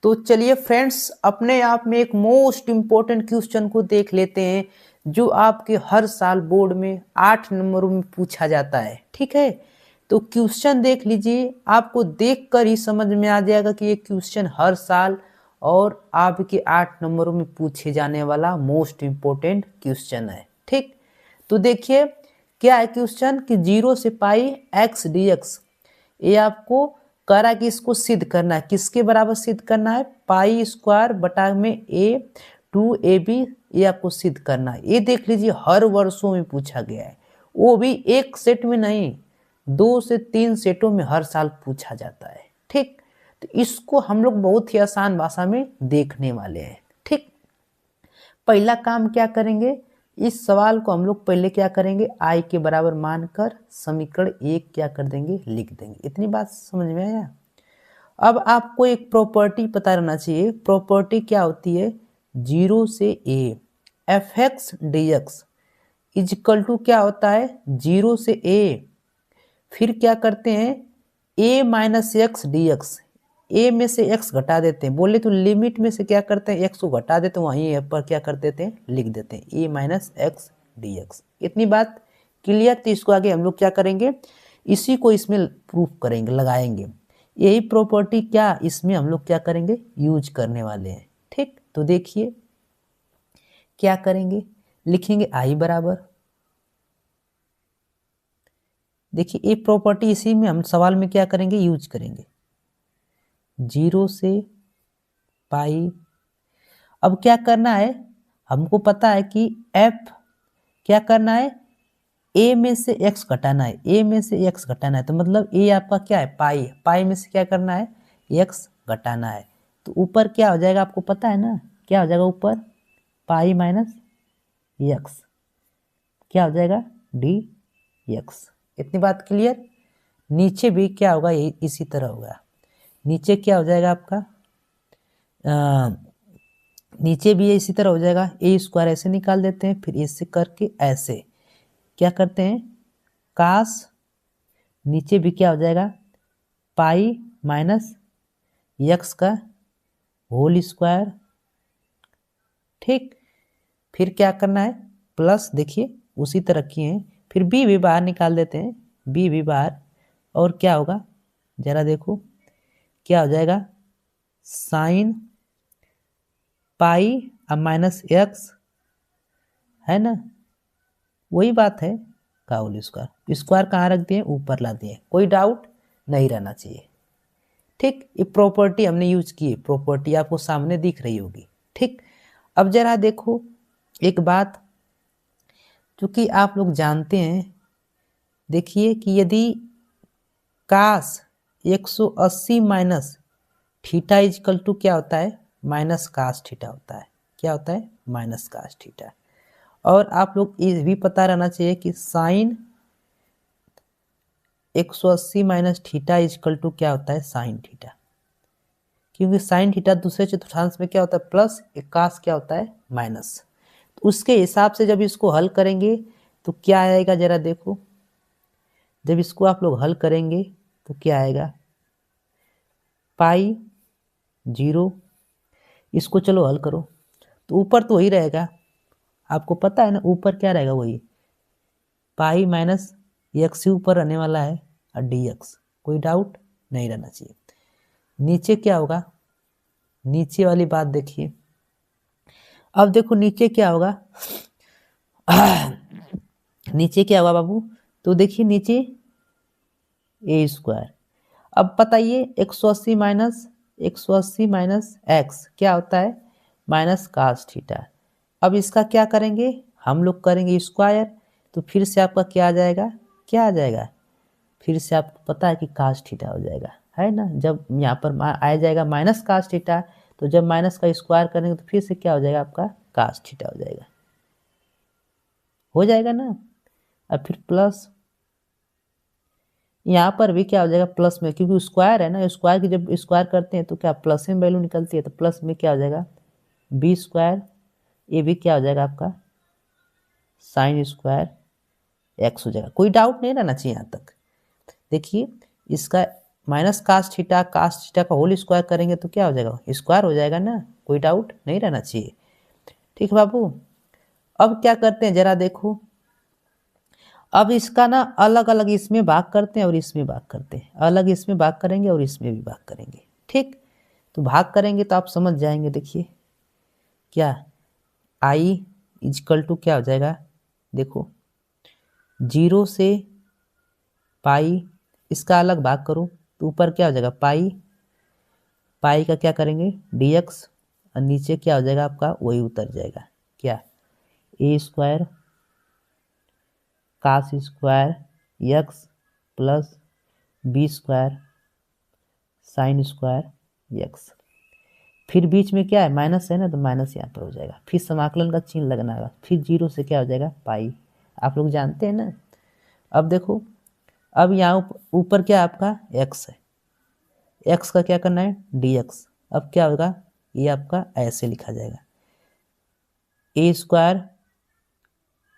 तो चलिए फ्रेंड्स, अपने आप में एक मोस्ट इम्पोर्टेंट क्वेश्चन को देख लेते हैं जो आपके हर साल बोर्ड में 8 नंबरों में पूछा जाता है। ठीक है, तो क्वेश्चन देख लीजिए, आपको देखकर ही समझ में आ जाएगा कि ये क्वेश्चन हर साल और आपके 8 नंबरों में पूछे जाने वाला मोस्ट इम्पोर्टेंट क्वेश्चन है। ठीक, तो देखिए क्या है क्वेश्चन कि 0 से पाई एक्स डी एक्स, ये आपको कह रहा है कि इसको सिद्ध करना है। किसके बराबर सिद्ध करना है? पाई स्क्वायर बटा में ए टू ए बी, ये आपको सिद्ध करना है। ये देख लीजिए हर वर्षों में पूछा गया है, वो भी एक सेट में नहीं, 2 से 3 सेटों में हर साल पूछा जाता है। ठीक, तो इसको हम लोग बहुत ही आसान भाषा में देखने वाले हैं। ठीक, पहला काम क्या करेंगे, इस सवाल को हम लोग पहले क्या करेंगे, आई के बराबर मानकर समीकरण 1 क्या कर देंगे, लिख देंगे। इतनी बात समझ में आया। अब आपको एक प्रॉपर्टी पता रहना चाहिए। प्रॉपर्टी क्या होती है? 0 से a f x d x equal to क्या होता है, 0 से ए, फिर क्या करते हैं ए माइनस एक्स डी एक्स, ए में से एक्स घटा देते हैं, बोले तो लिमिट में से क्या करते हैं, एक्स को घटा देते हैं, वहीं पर क्या कर देते हैं, लिख देते हैं ए माइनस एक्स डी एक्स। इतनी बात क्लियर। तो इसको आगे हम लोग क्या करेंगे, इसी को इसमें प्रूफ करेंगे, लगाएंगे। यही प्रॉपर्टी क्या इसमें हम लोग क्या करेंगे, यूज करने वाले हैं। ठीक, तो देखिए क्या करेंगे, लिखेंगे आई बराबर, देखिए ये प्रॉपर्टी इसी में हम सवाल में क्या करेंगे, यूज करेंगे। 0 से पाई, अब क्या करना है, हमको पता है कि f क्या करना है, a में से x घटाना है, a में से x घटाना है, तो मतलब a आपका क्या है, पाई, पाई में से क्या करना है, x घटाना है। तो ऊपर क्या हो जाएगा, आपको पता है ना, क्या हो जाएगा ऊपर, पाई माइनस x, क्या हो जाएगा, dx। इतनी बात क्लियर। नीचे भी क्या होगा, यही इसी तरह होगा। नीचे क्या हो जाएगा आपका, नीचे भी इसी तरह हो जाएगा, ए स्क्वायर ऐसे निकाल देते हैं, फिर इससे करके ऐसे क्या करते हैं, कास, नीचे भी क्या हो जाएगा, पाई माइनस यक्स का होल स्क्वायर। ठीक, फिर क्या करना है, प्लस, देखिए उसी तरह किए हैं, फिर बी भी बाहर निकाल देते हैं, बी भी बाहर, और क्या होगा जरा देखो, क्या हो जाएगा, साइन पाई अब माइनस एक्स, है ना, वही बात है का होल स्क्वायर। स्क्वायर कहाँ रख दिए, ऊपर ला दिए, कोई डाउट नहीं रहना चाहिए। ठीक, ये प्रॉपर्टी हमने यूज की है, प्रॉपर्टी आपको सामने दिख रही होगी। ठीक, अब जरा देखो एक बात, क्योंकि आप लोग जानते हैं, देखिए कि यदि कास 180 माइनस थीटा इजकल टू क्या होता है, माइनस कास थीटा होता है। क्या होता है, माइनस कास थीटा। और आप लोग ये भी पता रहना चाहिए कि sine 180 minus theta equal to क्या होता है, साइन थीटा, क्योंकि साइन थीटा दूसरे चतुर्थांश में क्या होता है, प्लस, कास क्या होता है, माइनस। तो उसके हिसाब से जब इसको हल करेंगे तो क्या आएगा, जरा देखो, जब इसको आप लोग हल करेंगे तो क्या आएगा, पाई 0, इसको चलो हल करो तो ऊपर तो वही रहेगा, आपको पता है ना, ऊपर क्या रहेगा, वही पाई माइनस एक्स ही ऊपर रहने वाला है और डी एक्स, कोई डाउट नहीं रहना चाहिए। नीचे क्या होगा, नीचे वाली बात देखिए, अब देखो नीचे क्या होगा, नीचे क्या होगा बाबू, तो देखिए नीचे ए स्क्वायर। अब बताइए 180 माइनस एक्स क्या होता है, माइनस कास थीटा। अब इसका क्या करेंगे, हम लोग करेंगे स्क्वायर, तो फिर से आपका क्या आ जाएगा, क्या आ जाएगा, फिर से आपको पता है कि कास थीटा हो जाएगा, है ना। जब यहाँ पर आ जाएगा माइनस कास थीटा, तो जब माइनस का स्क्वायर करेंगे तो फिर से क्या हो जाएगा, आपका कास थीटा हो जाएगा ना। अब फिर प्लस, यहाँ पर भी क्या हो जाएगा, प्लस में, क्योंकि स्क्वायर है ना, स्क्वायर की जब स्क्वायर करते हैं तो क्या प्लस में वैल्यू निकलती है, तो प्लस में क्या हो जाएगा, बी स्क्वायर, ये भी क्या हो जाएगा आपका साइन स्क्वायर एक्स हो जाएगा। कोई डाउट नहीं रहना चाहिए यहाँ तक। देखिए इसका माइनस कास थीटा का होल स्क्वायर करेंगे तो क्या हो जाएगा, स्क्वायर हो जाएगा ना, कोई डाउट नहीं रहना चाहिए। ठीक है बाबू। अब क्या करते हैं जरा देखो, अब इसका ना अलग अलग इसमें भाग करते हैं और इसमें भाग करते हैं, अलग इसमें भाग करेंगे और इसमें भी भाग करेंगे। ठीक, तो भाग करेंगे तो आप समझ जाएंगे। देखिए क्या आई इजकल टू क्या हो जाएगा, देखो 0 से पाई, इसका अलग भाग करो तो ऊपर क्या हो जाएगा पाई, पाई का क्या करेंगे dx, और नीचे क्या हो जाएगा आपका वही उतर जाएगा क्या a square cos square x plus b square sine square x. फिर बीच में क्या है माइनस है ना, तो माइनस यहाँ पर हो जाएगा, फिर समाकलन का चिन्ह लगना होगा, फिर 0 से क्या हो जाएगा पाई, आप लोग जानते हैं ना। अब देखो, अब यहाँ ऊपर क्या आपका x है, x का क्या करना है dx। अब क्या होगा, ये आपका ऐसे लिखा जाएगा a square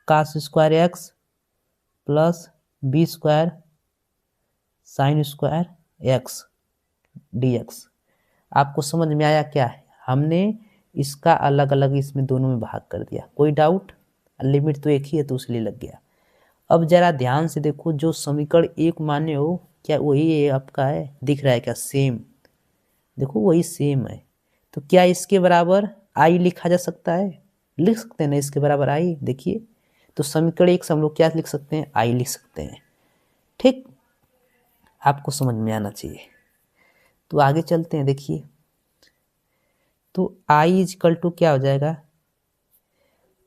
cos square x plus b square sine square x dx। आपको समझ में आया क्या है, हमने इसका अलग अलग इसमें दोनों में भाग कर दिया, कोई डाउट, लिमिट तो एक ही है तो इसलिए लग गया। अब जरा ध्यान से देखो, जो समीकरण एक माने हो क्या वही आपका है, दिख रहा है क्या सेम, देखो वही सेम है। तो क्या इसके बराबर आई लिखा जा सकता है, लिख सकते हैं ना इसके बराबर आई। देखिए तो समीकरण एक से हम लोग क्या लिख सकते हैं, आई लिख सकते हैं। ठीक, आपको समझ में आना चाहिए। तो आगे चलते हैं, देखिए तो आई इजकल टू क्या हो जाएगा,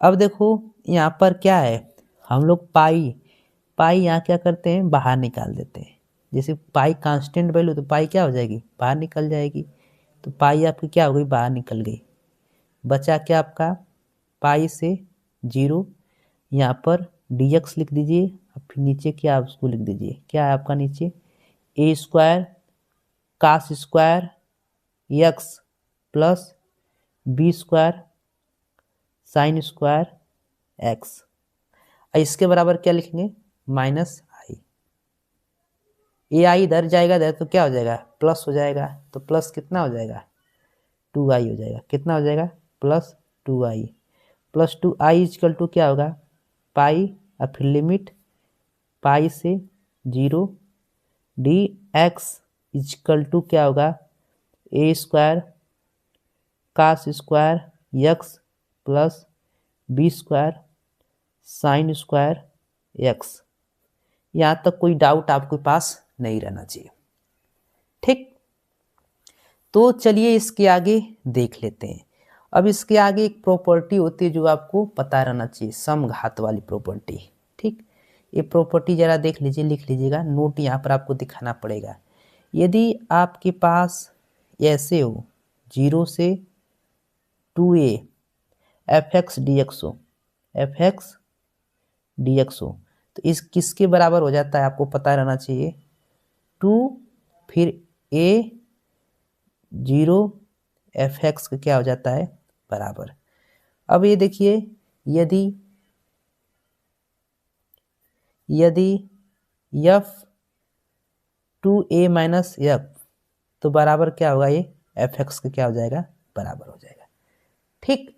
अब देखो यहाँ पर क्या है, हम लोग पाई पाई यहाँ क्या करते हैं बाहर निकाल देते हैं, जैसे पाई कांस्टेंट वैल्यू तो पाई क्या हो जाएगी बाहर निकल जाएगी, तो पाई आपकी क्या हो गई बाहर निकल गई, बचा क्या आपका पाई से 0, यहाँ पर dx लिख दीजिए, और फिर नीचे क्या आप उसको लिख दीजिए, क्या है आपका नीचे a square cos square x plus b square sine square x. इसके बराबर क्या लिखेंगे माइनस आई, ए आई इधर जाएगा इधर तो क्या हो जाएगा प्लस हो जाएगा, तो प्लस कितना हो जाएगा 2i हो जाएगा, कितना हो जाएगा plus 2i, plus 2i is equal to क्या होगा पाई, और फिर लिमिट पाई से 0 dx इजकल टू क्या होगा a square cos square x plus b square sine square x. यहाँ तक कोई डाउट आपके पास नहीं रहना चाहिए। ठीक, तो चलिए इसके आगे देख लेते हैं। अब इसके आगे एक प्रॉपर्टी होती है जो आपको पता रहना चाहिए, समघात वाली प्रॉपर्टी। ठीक, ये प्रॉपर्टी जरा देख लीजिए, लिख लीजिएगा, नोट यहाँ पर आपको दिखाना पड़ेगा। यदि आपके पास ऐसे हो 0 से 2a fx dx हो, fx dx हो, तो इस किसके बराबर हो जाता है आपको पता रहना चाहिए, 2 फिर a 0 fx का क्या हो जाता है बराबर। अब ये देखिए यदि f 2a माइनस f तो बराबर क्या होगा, ये fx का क्या हो जाएगा बराबर हो जाएगा। ठीक,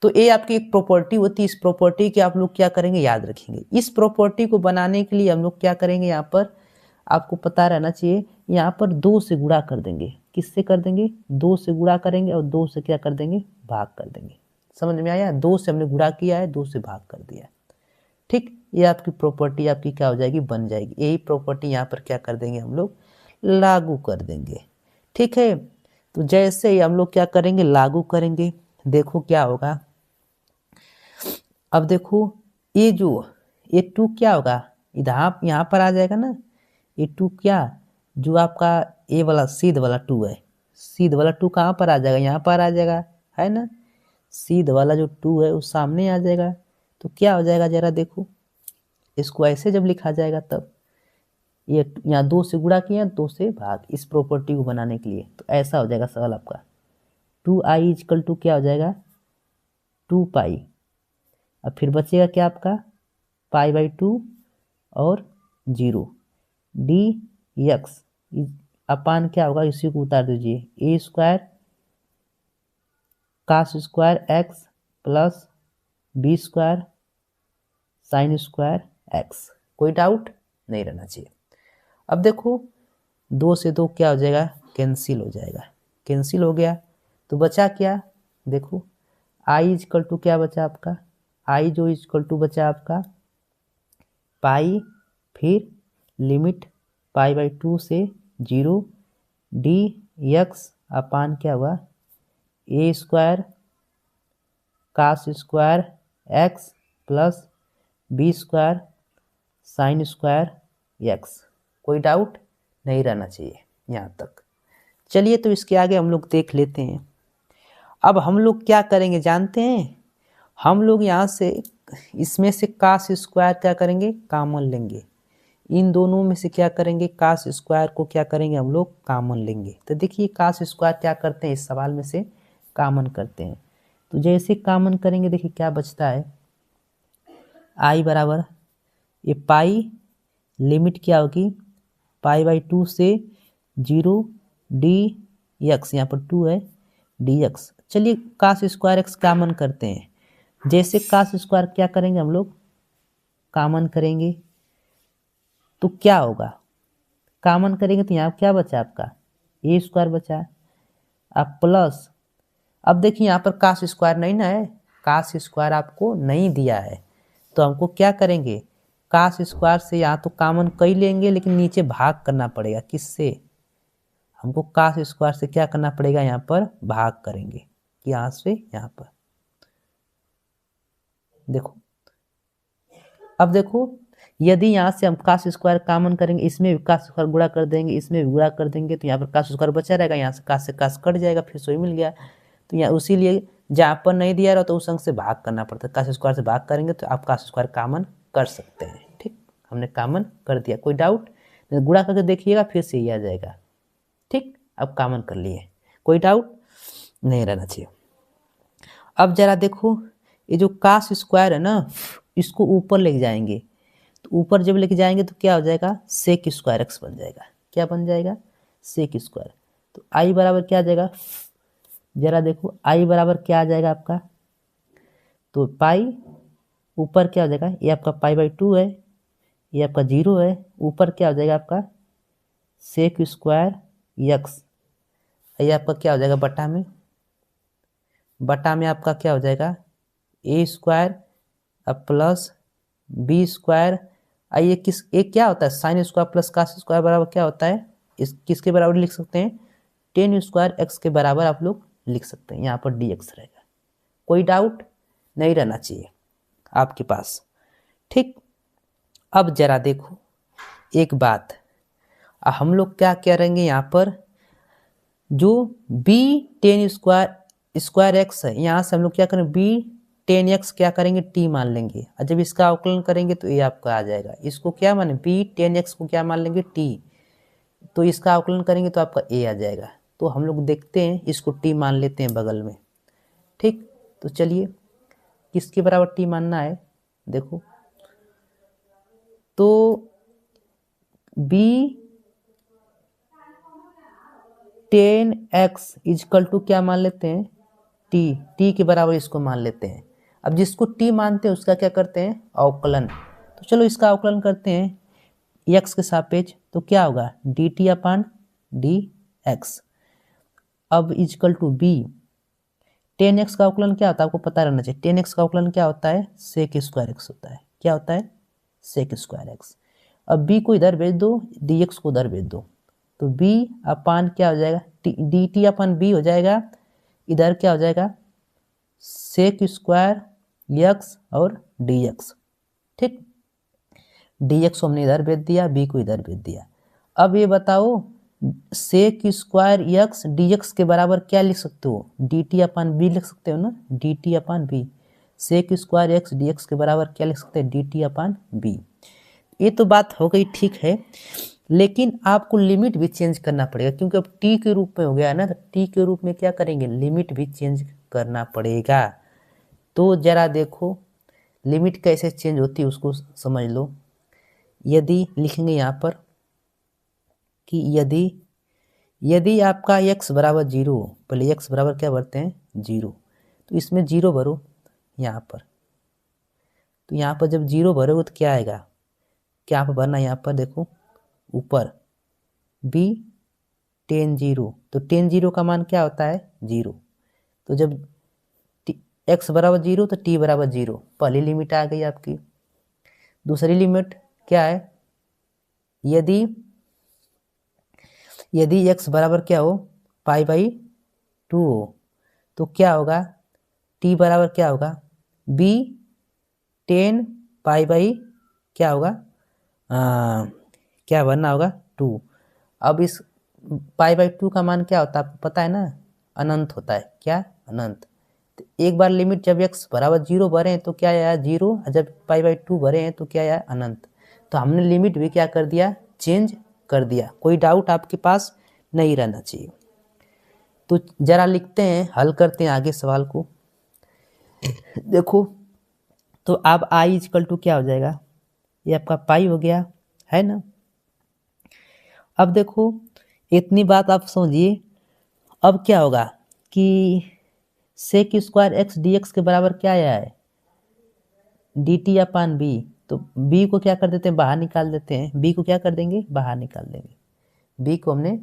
तो ये आपकी एक प्रॉपर्टी होती है, इस प्रॉपर्टी के आप लोग क्या करेंगे याद रखेंगे। इस प्रॉपर्टी को बनाने के लिए हम लोग क्या करेंगे, यहाँ पर आपको पता रहना चाहिए, यहाँ पर 2 से गुणा कर देंगे, किससे कर देंगे 2 से गुणा करेंगे और 2 से क्या कर देंगे भाग कर देंगे। समझ में आया, 2 से हमने गुणा किया है 2 से भाग कर दिया। ठीक, ये आपकी प्रॉपर्टी आपकी क्या हो जाएगी बन जाएगी, यही प्रॉपर्टी यहाँ पर क्या कर देंगे हम लोग लागू कर देंगे। ठीक है, तो जैसे ही हम लोग क्या करेंगे लागू करेंगे, देखो क्या होगा। अब देखो ये जो ये 2 क्या होगा इधर यहाँ पर आ जाएगा ना, ये 2 क्या जो आपका ए वाला सीध वाला 2 है, सीध वाला 2 कहाँ पर आ जाएगा यहाँ पर आ जाएगा, है ना, सीध वाला जो 2 है वो सामने आ जाएगा। तो क्या हो जाएगा जरा देखो, इसको ऐसे जब लिखा जाएगा तब ये यहाँ 2 से गुणा किया 2 से भाग, इस प्रॉपर्टी को बनाने के लिए तो ऐसा हो जाएगा सवाल आपका 2i इजकल टू क्या हो जाएगा 2 पाई, अब फिर बचेगा क्या आपका पाई/2 और 0 dx अपान क्या होगा, इसी को उतार दीजिए, a square cos square x plus b square sine square x. कोई डाउट नहीं रहना चाहिए। अब देखो 2 से 2 क्या हो जाएगा, कैंसिल हो जाएगा। कैंसिल हो गया तो बचा क्या, देखो आई इजकल टू क्या बचा आपका, आई जो इजकल टू बचा आपका पाई, फिर लिमिट पाई बाई 2 से 0 डी एक्स अपान क्या हुआ, a square cos square x plus b square sine square x. कोई डाउट नहीं रहना चाहिए यहाँ तक। चलिए तो इसके आगे हम लोग देख लेते हैं। अब हम लोग क्या करेंगे जानते हैं, हम लोग यहाँ से इसमें से कास स्क्वायर क्या करेंगे, कॉमन लेंगे। इन दोनों में से क्या करेंगे, कास स्क्वायर को क्या करेंगे हम लोग, कॉमन लेंगे। तो देखिए कास स्क्वायर क्या करते हैं, इस सवाल में से कॉमन करते हैं। तो जैसे कॉमन करेंगे देखिए क्या बचता है, आई बराबर ये पाई, लिमिट क्या होगी पाई बाई 2 से 0 डी एक्स, यहाँ पर 2 है डी एक्स। चलिए कास स्क्वायर एक्स कॉमन करते हैं। जैसे कास स्क्वायर क्या करेंगे हम लोग, कॉमन करेंगे तो क्या होगा, कॉमन करेंगे तो यहाँ क्या बचा आपका, ए स्क्वायर बचा। अब प्लस, अब देखिए यहाँ पर कास स्क्वायर नहीं ना है, कास स्क्वायर आपको नहीं दिया है, तो हमको क्या करेंगे, कास स्क्वायर से यहाँ तो कॉमन कई लेंगे लेकिन नीचे भाग करना पड़ेगा, किससे, हमको कास स्क्वायर से क्या करना पड़ेगा, यहाँ पर भाग करेंगे, यहाँ से यहाँ पर। देखो अब देखो यदि यहाँ से हम कास स्क्वायर कॉमन करेंगे, इसमें भी कास स्क्वायर गुणा कर देंगे, इसमें भी गुणा कर देंगे, तो यहाँ पर कास स्क्वायर बचा रहेगा, यहाँ से कास कट जाएगा, फिर सो ही मिल गया। तो यहाँ उसीलिए जहाँ पर नहीं दिया रहा तो उस अंक से भाग करना पड़ता है, कास स्क्वायर से भाग करेंगे तो आप कास स्क्वायर कॉमन कर सकते हैं। ठीक, हमने कॉमन कर दिया, कोई डाउट, गुणा करके देखिएगा फिर से ये आ जाएगा। ठीक, अब कॉमन कर लिए, कोई डाउट नहीं रहना चाहिए। अब जरा देखो ये जो कास स्क्वायर है ना, इसको ऊपर लेके जाएंगे, तो ऊपर जब लेके जाएंगे तो क्या हो जाएगा, सेक स्क्वायर एक्स बन जाएगा। क्या बन जाएगा, सेक स्क्वायर। तो आई बराबर क्या आ जाएगा, जरा देखो आई बराबर क्या आ जाएगा आपका, तो पाई ऊपर क्या हो जाएगा, ये आपका पाई बाई 2 है, ये आपका 0 है, ऊपर क्या हो जाएगा आपका सेक स्क्वायर एक्स, ये आपका क्या हो जाएगा बटा में, बटा में आपका क्या हो जाएगा ए स्क्वायर अब प्लस बी स्क्वायर। ये किस एक क्या होता है, sine square plus cos square बराबर क्या होता है, इस किसके बराबर लिख सकते हैं, टेन स्क्वायर एक्स के बराबर आप लोग लिख सकते हैं, यहाँ पर डी एक्स रहेगा। कोई डाउट नहीं रहना चाहिए आपके पास। ठीक, अब जरा देखो एक बात, हम लोग क्या करेंगे, यहाँ पर जो बी टेन स्क्वायर एक्स है, यहाँ से हम लोग क्या करें, बी 10x क्या करेंगे, टी मान लेंगे, और जब इसका अवकलन करेंगे तो ये आपका आ जाएगा। इसको क्या माने, बी 10x को क्या मान लेंगे, टी, तो इसका अवकलन करेंगे तो आपका ए आ जाएगा। तो हम लोग देखते हैं, इसको टी मान लेते हैं बगल में। ठीक, तो चलिए किसके बराबर टी मानना है, देखो तो बी 10x इजकल टू क्या मान लेते हैं, टी, टी के बराबर इसको मान लेते हैं। अब जिसको टी मानते हैं उसका क्या करते हैं, अवकलन। तो चलो इसका अवकलन करते हैं एक्स के सापेक्ष, तो क्या होगा d t upon d x. अब इजकल टू बी 10x का अवकलन क्या होता है, आपको पता रहना चाहिए, 10x का अवकलन क्या होता है, सेक स्क्वायर एक्स होता है। क्या होता है, सेक स्क्वायर एक्स। अब b को इधर भेज दो, dx को उधर भेज दो, तो b अपान क्या हो जाएगा, डी टी अपान बी हो जाएगा, इधर क्या हो जाएगा सेक स्क्वायर एक्स और dx। ठीक, dx को हमने इधर भेज दिया, b को इधर भेज दिया। अब ये बताओ सेक स्क्वायर एक्स dx के बराबर क्या लिख सकते हो, dt अपान बी लिख सकते हो ना, dt upon b. Sec square x dx के बराबर क्या लिख सकते हैं, dt अपान बी। ये तो बात हो गई, ठीक है, लेकिन आपको लिमिट भी चेंज करना पड़ेगा, क्योंकि अब टी के रूप में हो गया है ना, तो टी के रूप में क्या करेंगे, लिमिट भी चेंज करना पड़ेगा। तो जरा देखो लिमिट कैसे चेंज होती है उसको समझ लो। यदि लिखेंगे यहाँ पर कि यदि यदि आपका x बराबर 0 हो, पहले x बराबर क्या भरते हैं 0, तो इसमें 0 भरो यहाँ पर। तो यहाँ पर जब 0 भरोगे तो क्या आएगा, क्या आप भरना है यहाँ पर देखो ऊपर b tan 0, तो tan 0 का मान क्या होता है 0। तो जब x बराबर 0 तो t बराबर 0, पहली लिमिट आ गई आपकी। दूसरी लिमिट क्या है, यदि x बराबर क्या हो π/2 हो, तो क्या होगा t बराबर क्या होगा b tan π/, क्या होगा क्या बनना होगा 2। अब इस π/2 का मान क्या होता है आपको पता है ना, अनंत होता है। क्या अनंत। तो एक बार लिमिट जब x बराबर 0 भरे हैं तो क्या आया 0, और जब π/2 भरे हैं तो क्या आया अनंत। तो हमने लिमिट भी क्या कर दिया, चेंज कर दिया। कोई डाउट आपके पास नहीं रहना चाहिए। तो जरा लिखते हैं, हल करते हैं आगे सवाल को। देखो तो अब i इक्वल टू क्या हो जाएगा, ये आपका पाई हो गया है ना। अब देखो इतनी बात आप समझिए। अब क्या होगा कि sec square x d x के बराबर क्या आया है डी टी अपान बी। तो b को क्या कर देते हैं बाहर निकाल देते हैं, b को क्या कर देंगे बाहर निकाल देंगे, b को हमने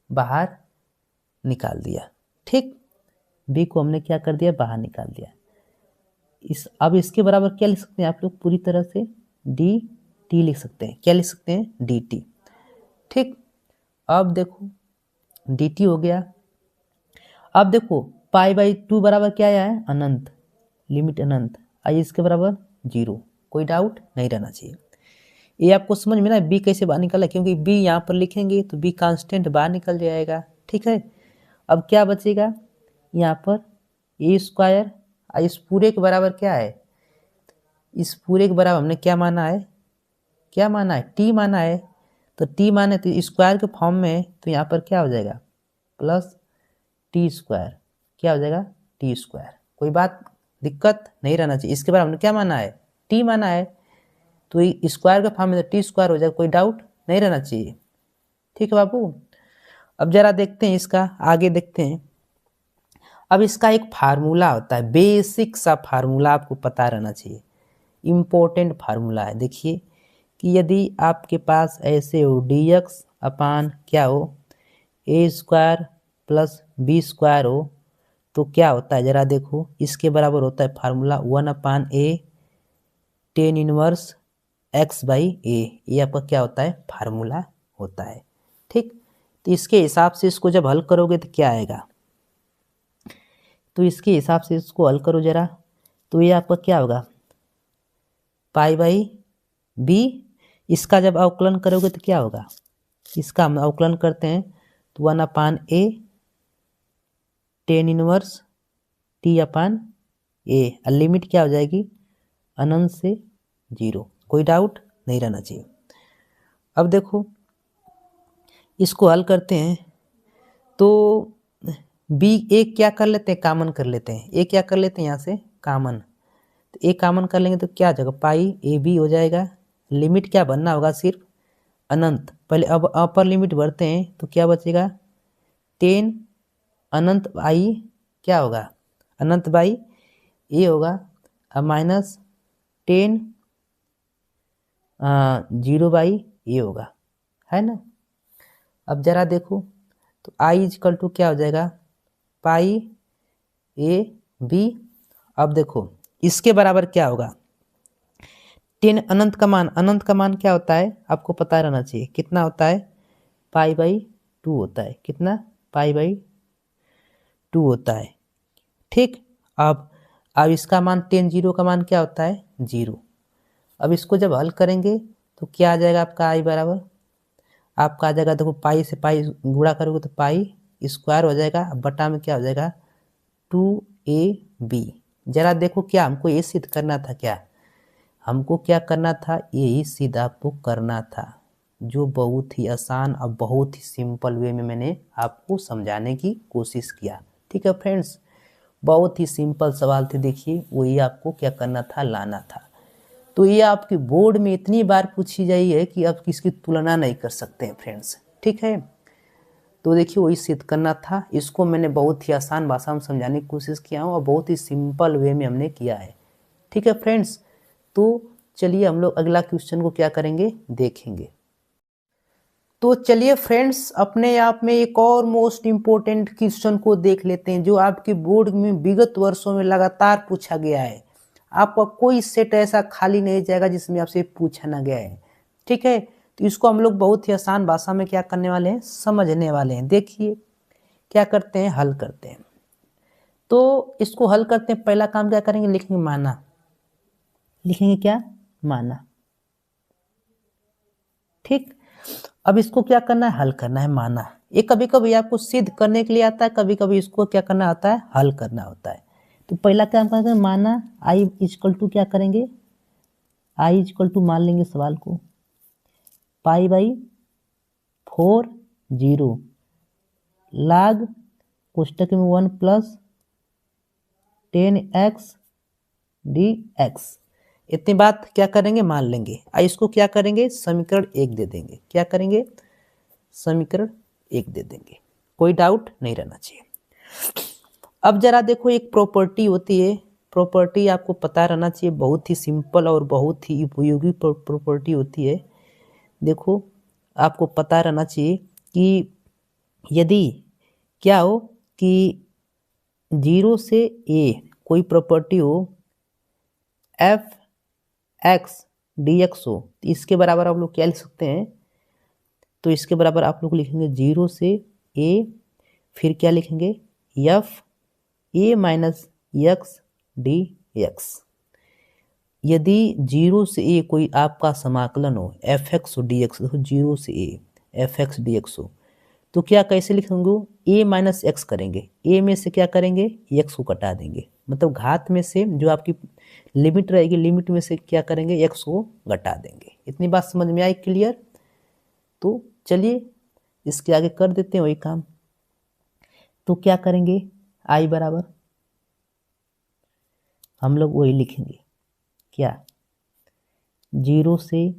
बाहर निकाल दिया। ठीक, b को हमने क्या कर दिया बाहर निकाल दिया। अब इसके बराबर क्या लिख सकते हैं आप लोग, पूरी तरह से डी टी लिख सकते हैं। क्या लिख सकते हैं डी टी। ठीक, अब देखो डी टी हो गया। अब देखो π/2 बराबर क्या आया है अनंत, लिमिट अनंत, आई इसके बराबर 0। कोई डाउट नहीं रहना चाहिए। ये आपको समझ में ना b कैसे बाहर निकला, क्योंकि b यहाँ पर लिखेंगे तो b कांस्टेंट बाहर निकल जाएगा। ठीक है, अब क्या बचेगा यहाँ पर ए स्क्वायर, इस पूरे के बराबर क्या है, इस पूरे के बराबर हमने क्या माना है, क्या माना है t माना है। तो t माने तो स्क्वायर के फॉर्म में, तो यहाँ पर क्या हो जाएगा प्लस टी स्क्वायर, क्या हो जाएगा टी स्क्वायर। कोई बात दिक्कत नहीं रहना चाहिए। इसके बाद हमने क्या माना है टी माना है, तो स्क्वायर का फॉर्म में तो टी स्क्वायर हो जाएगा। कोई डाउट नहीं रहना चाहिए। ठीक है बाबू, अब जरा देखते हैं इसका आगे देखते हैं। अब इसका एक फार्मूला होता है, बेसिक सा फार्मूला आपको पता रहना चाहिए, इम्पोर्टेंट फार्मूला है। देखिए कि यदि आपके पास ऐसे हो डी एक्स अपान क्या हो ए स्क्वायर प्लस बी स्क्वायर हो, तो क्या होता है जरा देखो, इसके बराबर होता है formula 1/a tan inverse x/a। ये आपका क्या होता है फार्मूला होता है। ठीक, तो इसके हिसाब से इसको जब हल करोगे तो क्या आएगा, तो इसके हिसाब से इसको हल करो जरा, तो ये आपका क्या होगा π/b। इसका जब अवकलन करोगे तो क्या होगा, इसका हम अवकलन करते हैं तो 1/a tan inverse t/a, limit क्या हो जाएगी अनंत से 0। कोई डाउट नहीं रहना चाहिए। अब देखो इसको हल करते हैं तो b एक क्या कर लेते हैं कामन कर लेते हैं, एक क्या कर लेते हैं यहाँ से कामन, तो एक कामन कर लेंगे तो क्या हो जाएगा π/a/b हो जाएगा। लिमिट क्या बनना होगा सिर्फ अनंत, पहले अब अपर लिमिट भरते हैं तो क्या बचेगा tan अनंत आई क्या होगा अनंत बाई ए होगा, अब माइनस tan 0/a होगा, है ना। अब जरा देखो तो i इक्वल टू क्या हो जाएगा π/a/b। अब देखो इसके बराबर क्या होगा tan अनंत का मान, अनंत का मान क्या होता है आपको पता रहना चाहिए, कितना होता है π/2 होता है, कितना π/2 होता है। ठीक, अब इसका मान tan 0 का मान क्या होता है 0। अब इसको जब हल करेंगे तो क्या आ जाएगा आपका i बराबर, आपका आ जाएगा देखो पाई से पाई गुणा करोगे तो पाई स्क्वायर हो जाएगा, अब बटा में क्या हो जाएगा 2ab। जरा देखो क्या हमको ये सिद्ध करना था, क्या हमको क्या करना था, यही सिद्ध आपको करना था, जो बहुत ही आसान और बहुत ही सिंपल वे में मैंने आपको समझाने की कोशिश किया। ठीक है फ्रेंड्स, बहुत ही सिंपल सवाल थे, देखिए वही आपको क्या करना था लाना था। तो ये आपकी बोर्ड में इतनी बार पूछी जाई है कि आप इसकी तुलना नहीं कर सकते हैं फ्रेंड्स। ठीक है, तो देखिए वही सिद्ध करना था। इसको मैंने बहुत ही आसान भाषा में समझाने की कोशिश किया हूँ और बहुत ही सिंपल वे में हमने किया है। ठीक है फ्रेंड्स, तो चलिए हम लोग अगला क्वेश्चन को क्या करेंगे देखेंगे। तो चलिए फ्रेंड्स, अपने आप में एक और मोस्ट इम्पोर्टेंट क्वेश्चन को देख लेते हैं जो आपके बोर्ड में विगत वर्षों में लगातार पूछा गया है। आपका कोई सेट ऐसा खाली नहीं जाएगा जिसमें आपसे पूछा ना गया है। ठीक है, तो इसको हम लोग बहुत ही आसान भाषा में क्या करने वाले हैं, समझने वाले हैं। देखिए क्या करते हैं, हल करते हैं। तो इसको हल करते हैं, पहला काम क्या करेंगे, लिखेंगे माना। लिखेंगे क्या, माना। ठीक, अब इसको क्या करना है, हल करना है, माना। ये कभी कभी आपको सिद्ध करने के लिए आता है, कभी कभी इसको क्या करना आता है, हल करना होता है। तो पहला काम करेंगे माना, आई इक्वल टू क्या करेंगे, आई इक्वल टू मान लेंगे सवाल को पाई बाई 4 0 log कोष्टक में 1 प्लस 10x dx। इतनी बात क्या करेंगे, मान लेंगे। इसको क्या करेंगे, समीकरण 1 दे देंगे। क्या करेंगे, समीकरण 1 दे देंगे। कोई डाउट नहीं रहना चाहिए। अब जरा देखो, एक प्रॉपर्टी होती है, प्रॉपर्टी आपको पता रहना चाहिए, बहुत ही सिंपल और बहुत ही उपयोगी प्रॉपर्टी होती है। देखो आपको पता रहना चाहिए कि यदि क्या हो कि 0 से a कोई प्रॉपर्टी हो एफ एक्स डी एक्स हो, तो इसके बराबर आप लोग क्या लिख सकते हैं, तो इसके बराबर आप लोग लिखेंगे 0 से a, फिर क्या लिखेंगे, F A minus x d x. यदि 0 से a कोई आपका समाकलन हो एफ एक्स डी एक्स, 0 से a F x d x हो, तो क्या कैसे लिखेंगे, a माइनस एक्स करेंगे, a में से क्या करेंगे, x को कटा देंगे, मतलब घात में से जो आपकी लिमिट रहेगी, लिमिट में से क्या करेंगे, x को घटा देंगे। इतनी बात समझ में आई, क्लियर। तो चलिए इसके आगे कर देते हैं वही काम। तो क्या करेंगे, i बराबर हम लोग वही लिखेंगे, क्या 0 से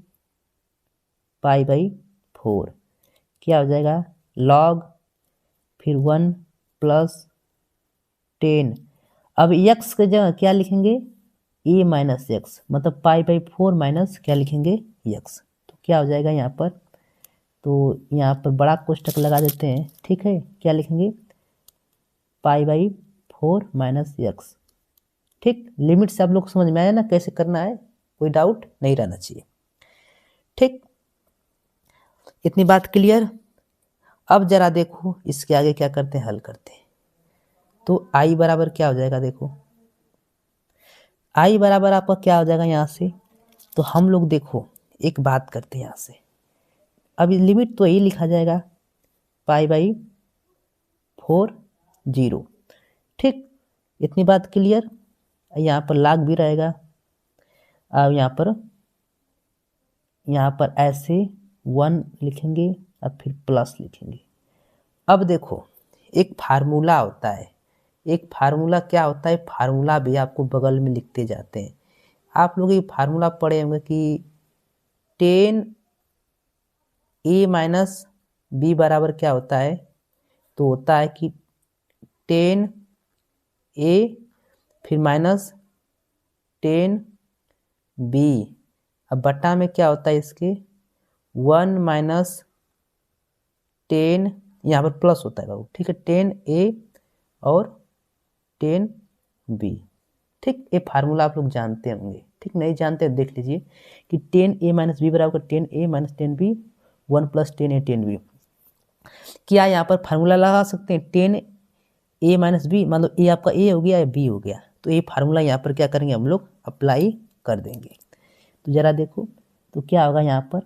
पाई बाई 4 क्या हो जाएगा, log फिर 1 प्लस 10। अब x के जगह क्या लिखेंगे, a माइनस एक्स, मतलब पाई बाई 4 माइनस क्या लिखेंगे, x। तो क्या हो जाएगा यहाँ पर, तो यहाँ पर बड़ा कोष्टक लगा देते हैं। ठीक है, क्या लिखेंगे, पाई बाई 4 माइनस एक्स। ठीक, लिमिट से आप लोग को समझ में आया ना कैसे करना है, कोई डाउट नहीं रहना चाहिए। ठीक, इतनी बात क्लियर। अब जरा देखो इसके आगे क्या करते हैं, हल करते हैं। तो i बराबर क्या हो जाएगा, देखो i बराबर आपका क्या हो जाएगा यहाँ से, तो हम लोग देखो एक बात करते हैं यहाँ से। अभी लिमिट तो यही लिखा जाएगा, पाई बाई 4 0। ठीक, इतनी बात क्लियर। यहाँ पर लाग भी रहेगा। अब यहाँ पर ऐसे 1 लिखेंगे, अब फिर प्लस लिखेंगे। अब देखो एक फार्मूला होता है, एक फार्मूला क्या होता है, फार्मूला भी आपको बगल में लिखते जाते हैं। आप लोग ये फार्मूला पढ़े होंगे कि 10 a माइनस बी बराबर क्या होता है, तो होता है कि 10 a फिर माइनस 10 b, अब बटा में क्या होता है इसके 1 माइनस 10, यहाँ पर प्लस होता है बाबू। ठीक है, 10 a और 10 b। ठीक, ये फार्मूला आप लोग जानते होंगे। ठीक, नहीं जानते देख लीजिए कि 10 a माइनस बी बराबर 10 a minus 10 b 1 plus 10 a 10 b। क्या यहाँ पर फार्मूला लगा सकते हैं, 10 a माइनस बी, मान लो a आपका a हो गया या b हो गया, तो ये फार्मूला यहाँ पर क्या करेंगे हम लोग, अप्लाई कर देंगे। तो जरा देखो तो क्या होगा यहाँ पर,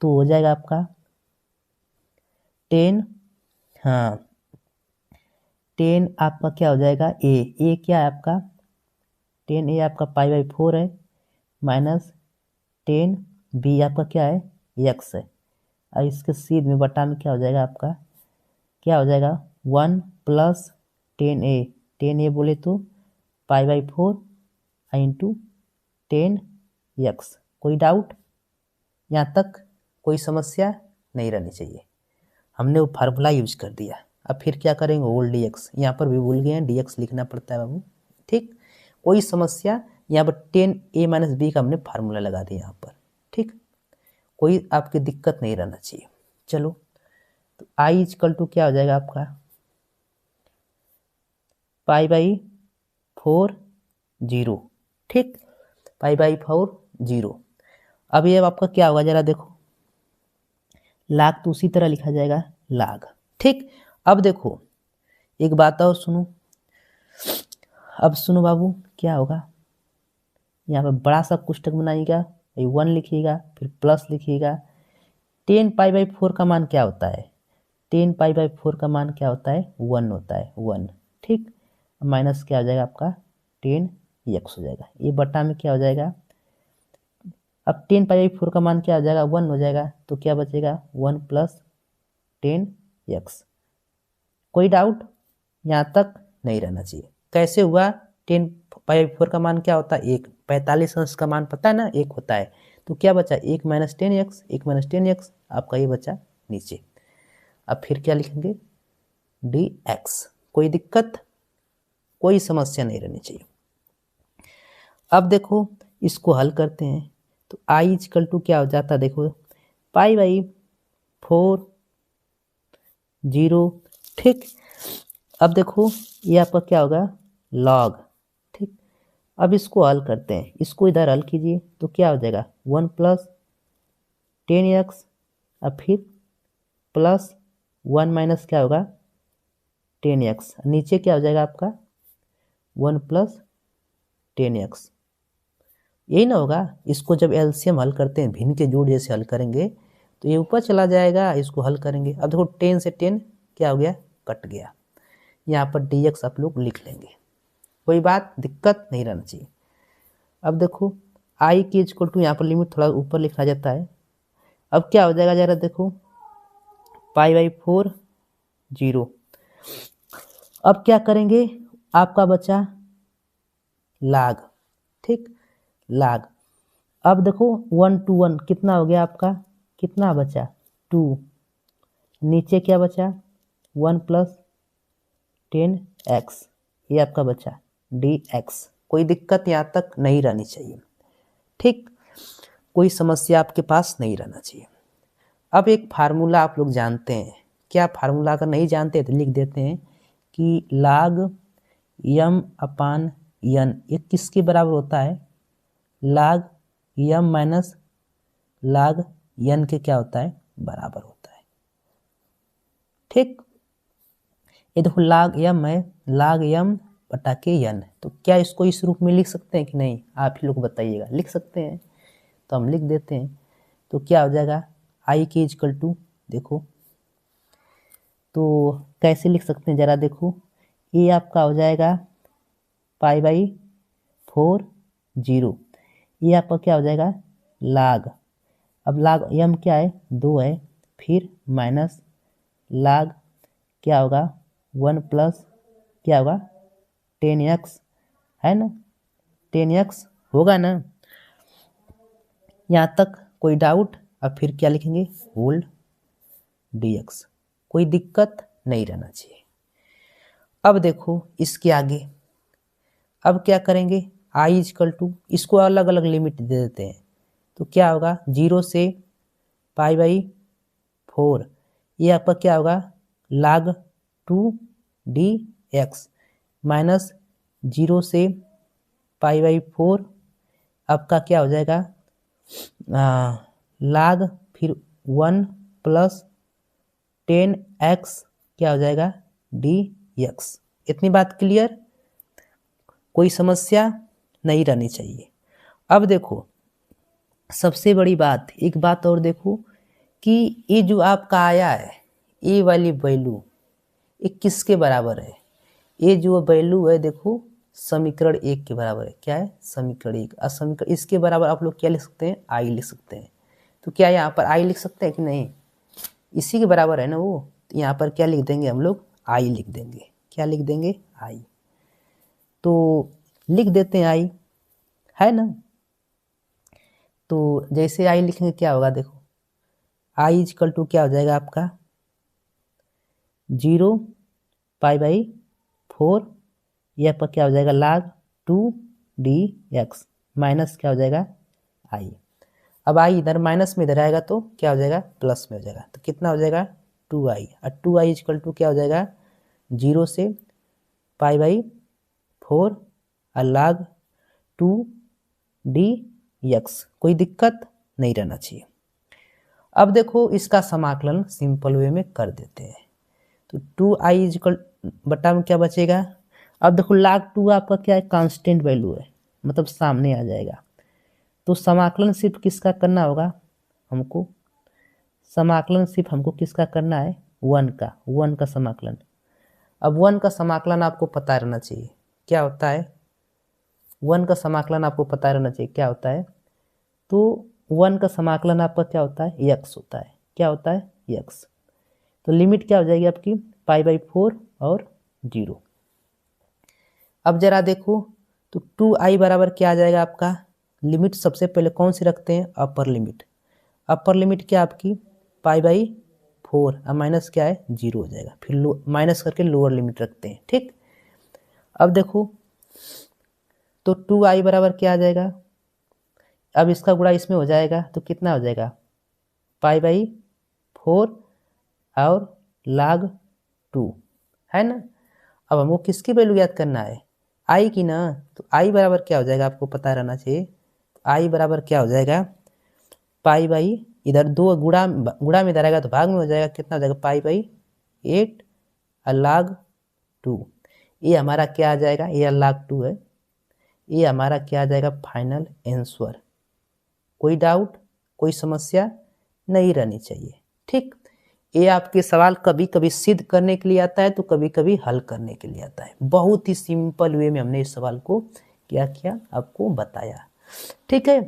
तो हो जाएगा आपका 10, हाँ 10 आपका क्या हो जाएगा, a क्या है आपका 10 a आपका पाई बाई 4 है, माइनस 10 b आपका क्या है, x है। और इसके सीध में बटा में क्या हो जाएगा आपका, क्या हो जाएगा 1 प्लस 10 a बोले तो पाई बाई 4 इंटू 10x। कोई डाउट यहाँ तक, कोई समस्या नहीं रहनी चाहिए। हमने वो फार्मूला यूज कर दिया। अब फिर क्या करेंगे, होल dx, यहाँ पर भी भूल गए हैं dx लिखना पड़ता है बाबू, ठीक। कोई समस्या, यहाँ पर 10a माइनस बी का हमने फार्मूला लगा दिया यहाँ पर, ठीक। कोई आपकी दिक्कत नहीं रहना चाहिए। चलो, तो आई इजकल टू क्या हो जाएगा आपका, पाई बाई 4 0, ठीक, पाई बाई 4 0। अब ये आपका क्या होगा जरा देखो, लाग तो उसी तरह लिखा जाएगा लाग, ठीक। अब देखो एक बात और सुनो, अब सुनो बाबू क्या होगा, यहाँ पर बड़ा सा कोष्टक बनाइएगा, 1 लिखिएगा, फिर प्लस लिखिएगा। 10 पाई बाई 4 का मान क्या होता है, 10 पाई बाई 4 का मान क्या होता है, 1 होता है, 1, ठीक। माइनस क्या हो जाएगा आपका 10x हो जाएगा, ये बटा में क्या हो जाएगा, अब 10 पाई बाई 4 का मान क्या हो जाएगा, 1 हो जाएगा, तो क्या बचेगा 1 प्लस 10x। कोई डाउट यहाँ तक नहीं रहना चाहिए। कैसे हुआ, 10 पाई बाई 4 का मान क्या होता है, 1, 45 अंश का मान पता है ना 1 होता है, तो क्या बचा 1 माइनस 10x, 1 माइनस 10x, आपका ये बचा नीचे। अब फिर क्या लिखेंगे dx। कोई दिक्कत, कोई समस्या नहीं रहनी चाहिए। अब देखो इसको हल करते हैं, तो आई इजकल टू क्या हो जाता है, देखो पाई बाई 4 0, ठीक। अब देखो ये आपका क्या होगा लॉग, ठीक। अब इसको हल करते हैं, इसको इधर हल कीजिए, तो क्या हो जाएगा 1 प्लस 10x, अब फिर प्लस 1 माइनस क्या होगा 10x, नीचे क्या हो जाएगा आपका 1 प्लस 10x, यही ना होगा। इसको जब एलसीएम हल करते हैं, भिन्न के जोड़ जैसे हल करेंगे, तो ये ऊपर चला जाएगा, इसको हल करेंगे। अब देखो 10 से 10 क्या हो गया, कट गया, यहाँ पर dx आप लोग लिख लेंगे, कोई बात दिक्कत नहीं रहना चाहिए। अब देखो आई की इक्वल टू, यहाँ पर लिमिट थोड़ा ऊपर लिखा जाता है। अब क्या हो जाएगा जरा देखो, पाई बाई 4 0। अब क्या करेंगे, आपका बचा लाग, ठीक, लाग। अब देखो 1 to 1 कितना हो गया आपका, कितना बचा 2, नीचे क्या बचा 1 प्लस 10x, ये आपका बचा dx। कोई दिक्कत यहाँ तक नहीं रहनी चाहिए, ठीक, कोई समस्या आपके पास नहीं रहना चाहिए। अब एक फार्मूला आप लोग जानते हैं, क्या फार्मूला अगर नहीं जानते तो लिख देते हैं कि लाग यम अपान यन, ये किसके बराबर होता है, लाग यम माइनस लाग यन के क्या होता है, बराबर होता है, ठीक। ये देखो लाग यम है, लाग यम बटा के यन, तो क्या इसको इस रूप में लिख सकते हैं कि नहीं, आप ही लोग बताइएगा, लिख सकते हैं, तो हम लिख देते हैं। तो क्या हो जाएगा आई के इजकल टू, देखो तो कैसे लिख सकते हैं जरा देखो, ये आपका हो जाएगा पाई बाई 4 0, ये आपका क्या हो जाएगा लाग, अब लाग यम क्या है 2 है, फिर माइनस लाग क्या होगा 1 प्लस क्या होगा 10x, है ना 10x होगा ना, यहाँ तक कोई डाउट। अब फिर क्या लिखेंगे होल्ड dx, कोई दिक्कत नहीं रहना चाहिए। अब देखो इसके आगे, अब क्या करेंगे आई इजकल टू, इसको अलग अलग लिमिट दे देते हैं, तो क्या होगा 0 से पाई बाई 4, ये आपका क्या होगा लाग 2 dx, माइनस 0 से पाई बाई 4 आपका क्या हो जाएगा लाग फिर 1 प्लस 10x क्या हो जाएगा dx। इतनी बात क्लियर, कोई समस्या नहीं रहनी चाहिए। अब देखो सबसे बड़ी बात, एक बात और देखो कि ये जो आपका आया है ये वाली वैल्यू, ये किसके बराबर है, ये जो वैल्यू है देखो समीकरण 1 के बराबर है, क्या है समीकरण 1, और समीकरण इसके बराबर आप लोग क्या लिख सकते हैं आई लिख सकते हैं। तो क्या यहाँ पर आई लिख सकते हैं कि नहीं, इसी के बराबर है ना वो, तो यहाँ पर क्या लिख देंगे हम लोग आई लिख देंगे, क्या लिख देंगे आई, तो लिख देते हैं आई, है ना। तो जैसे आई लिखेंगे क्या होगा देखो, आई इजकल टू क्या हो जाएगा आपका 0 π/4, यह आपका क्या हो जाएगा log 2dx माइनस क्या हो जाएगा i। अब i इधर माइनस में इधर आएगा तो क्या हो जाएगा प्लस में हो जाएगा, तो कितना हो जाएगा 2i, और 2i इक्वल टू क्या हो जाएगा 0 से π/4 और log 2dx। कोई दिक्कत नहीं रहना चाहिए। अब देखो इसका समाकलन सिंपल वे में कर देते हैं, तो 2i इक्वल बटा में क्या बचेगा। अब देखो log 2 आपका क्या है कांस्टेंट वैल्यू है, मतलब सामने आ जाएगा, तो समाकलन सिर्फ किसका करना होगा हमको, समाकलन सिर्फ हमको किसका करना है 1 का समाकलन। अब 1 का समाकलन आपको पता रहना चाहिए क्या होता है, 1 का समाकलन आपको पता रहना चाहिए क्या होता है, तो 1 का समाकलन आपका क्या होता है x होता है, क्या होता है x। तो लिमिट क्या हो जाएगी आपकी π/4 और 0। अब जरा देखो तो 2i बराबर क्या आ जाएगा आपका, लिमिट सबसे पहले कौन सी रखते हैं अपर लिमिट, अपर लिमिट क्या आपकी π/4 और माइनस क्या है 0 हो जाएगा, फिर माइनस करके लोअर लिमिट रखते हैं, ठीक। अब देखो तो 2i बराबर क्या आ जाएगा, अब इसका गुणा इसमें हो जाएगा तो कितना हो जाएगा π/4 और log 2 है ना। अब हमको किसकी वैल्यू याद करना है i की ना, तो i बराबर क्या हो जाएगा आपको पता रहना चाहिए, i बराबर क्या हो जाएगा π/, इधर 2 गुणा में इधर आएगा तो भाग में हो जाएगा, कितना हो जाएगा π/8 और log 2। ये हमारा क्या आ जाएगा, ये log 2 है, ये हमारा क्या आ जाएगा फाइनल आंसर। कोई डाउट कोई समस्या नहीं रहनी चाहिए, ठीक। ये आपके सवाल कभी कभी सिद्ध करने के लिए आता है तो कभी कभी हल करने के लिए आता है। बहुत ही सिंपल वे में हमने इस सवाल को क्या किया आपको बताया, ठीक है।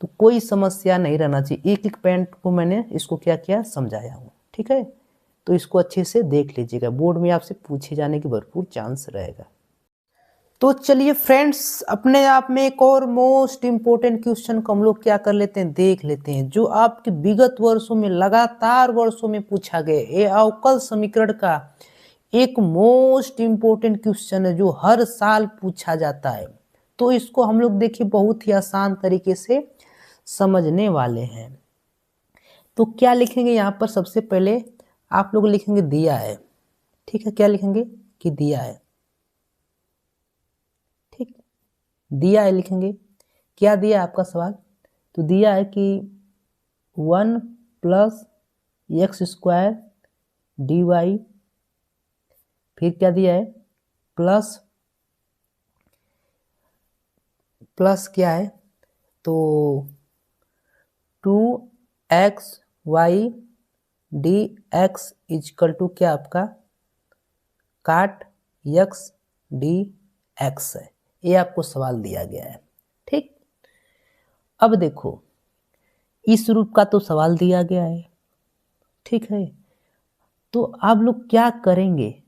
तो कोई समस्या नहीं रहना चाहिए, एक एक पॉइंट को मैंने इसको क्या किया समझाया हूँ, ठीक है। तो इसको अच्छे से देख लीजिएगा, बोर्ड में आपसे पूछे जाने की भरपूर चांस रहेगा। तो चलिए फ्रेंड्स अपने आप में एक और मोस्ट इम्पोर्टेंट क्वेश्चन को हम लोग क्या कर लेते हैं देख लेते हैं, जो आपके विगत वर्षों में लगातार वर्षों में पूछा गया ये अवकल समीकरण का एक मोस्ट इम्पोर्टेंट क्वेश्चन है जो हर साल पूछा जाता है। तो इसको हम लोग देखिए बहुत ही आसान तरीके से समझने वाले हैं। तो क्या लिखेंगे यहाँ पर, सबसे पहले आप लोग लिखेंगे दिया है, ठीक है, क्या लिखेंगे कि दिया है, ठीक, दिया है लिखेंगे। क्या दिया है आपका सवाल, तो दिया है कि 1 + x² dy, फिर क्या दिया है प्लस क्या है तो 2xy dx इक्वल टू क्या आपका काट x dx है, ये आपको सवाल दिया गया है, ठीक। अब देखो इस रूप का तो सवाल दिया गया है, ठीक है। तो आप लोग क्या करेंगे,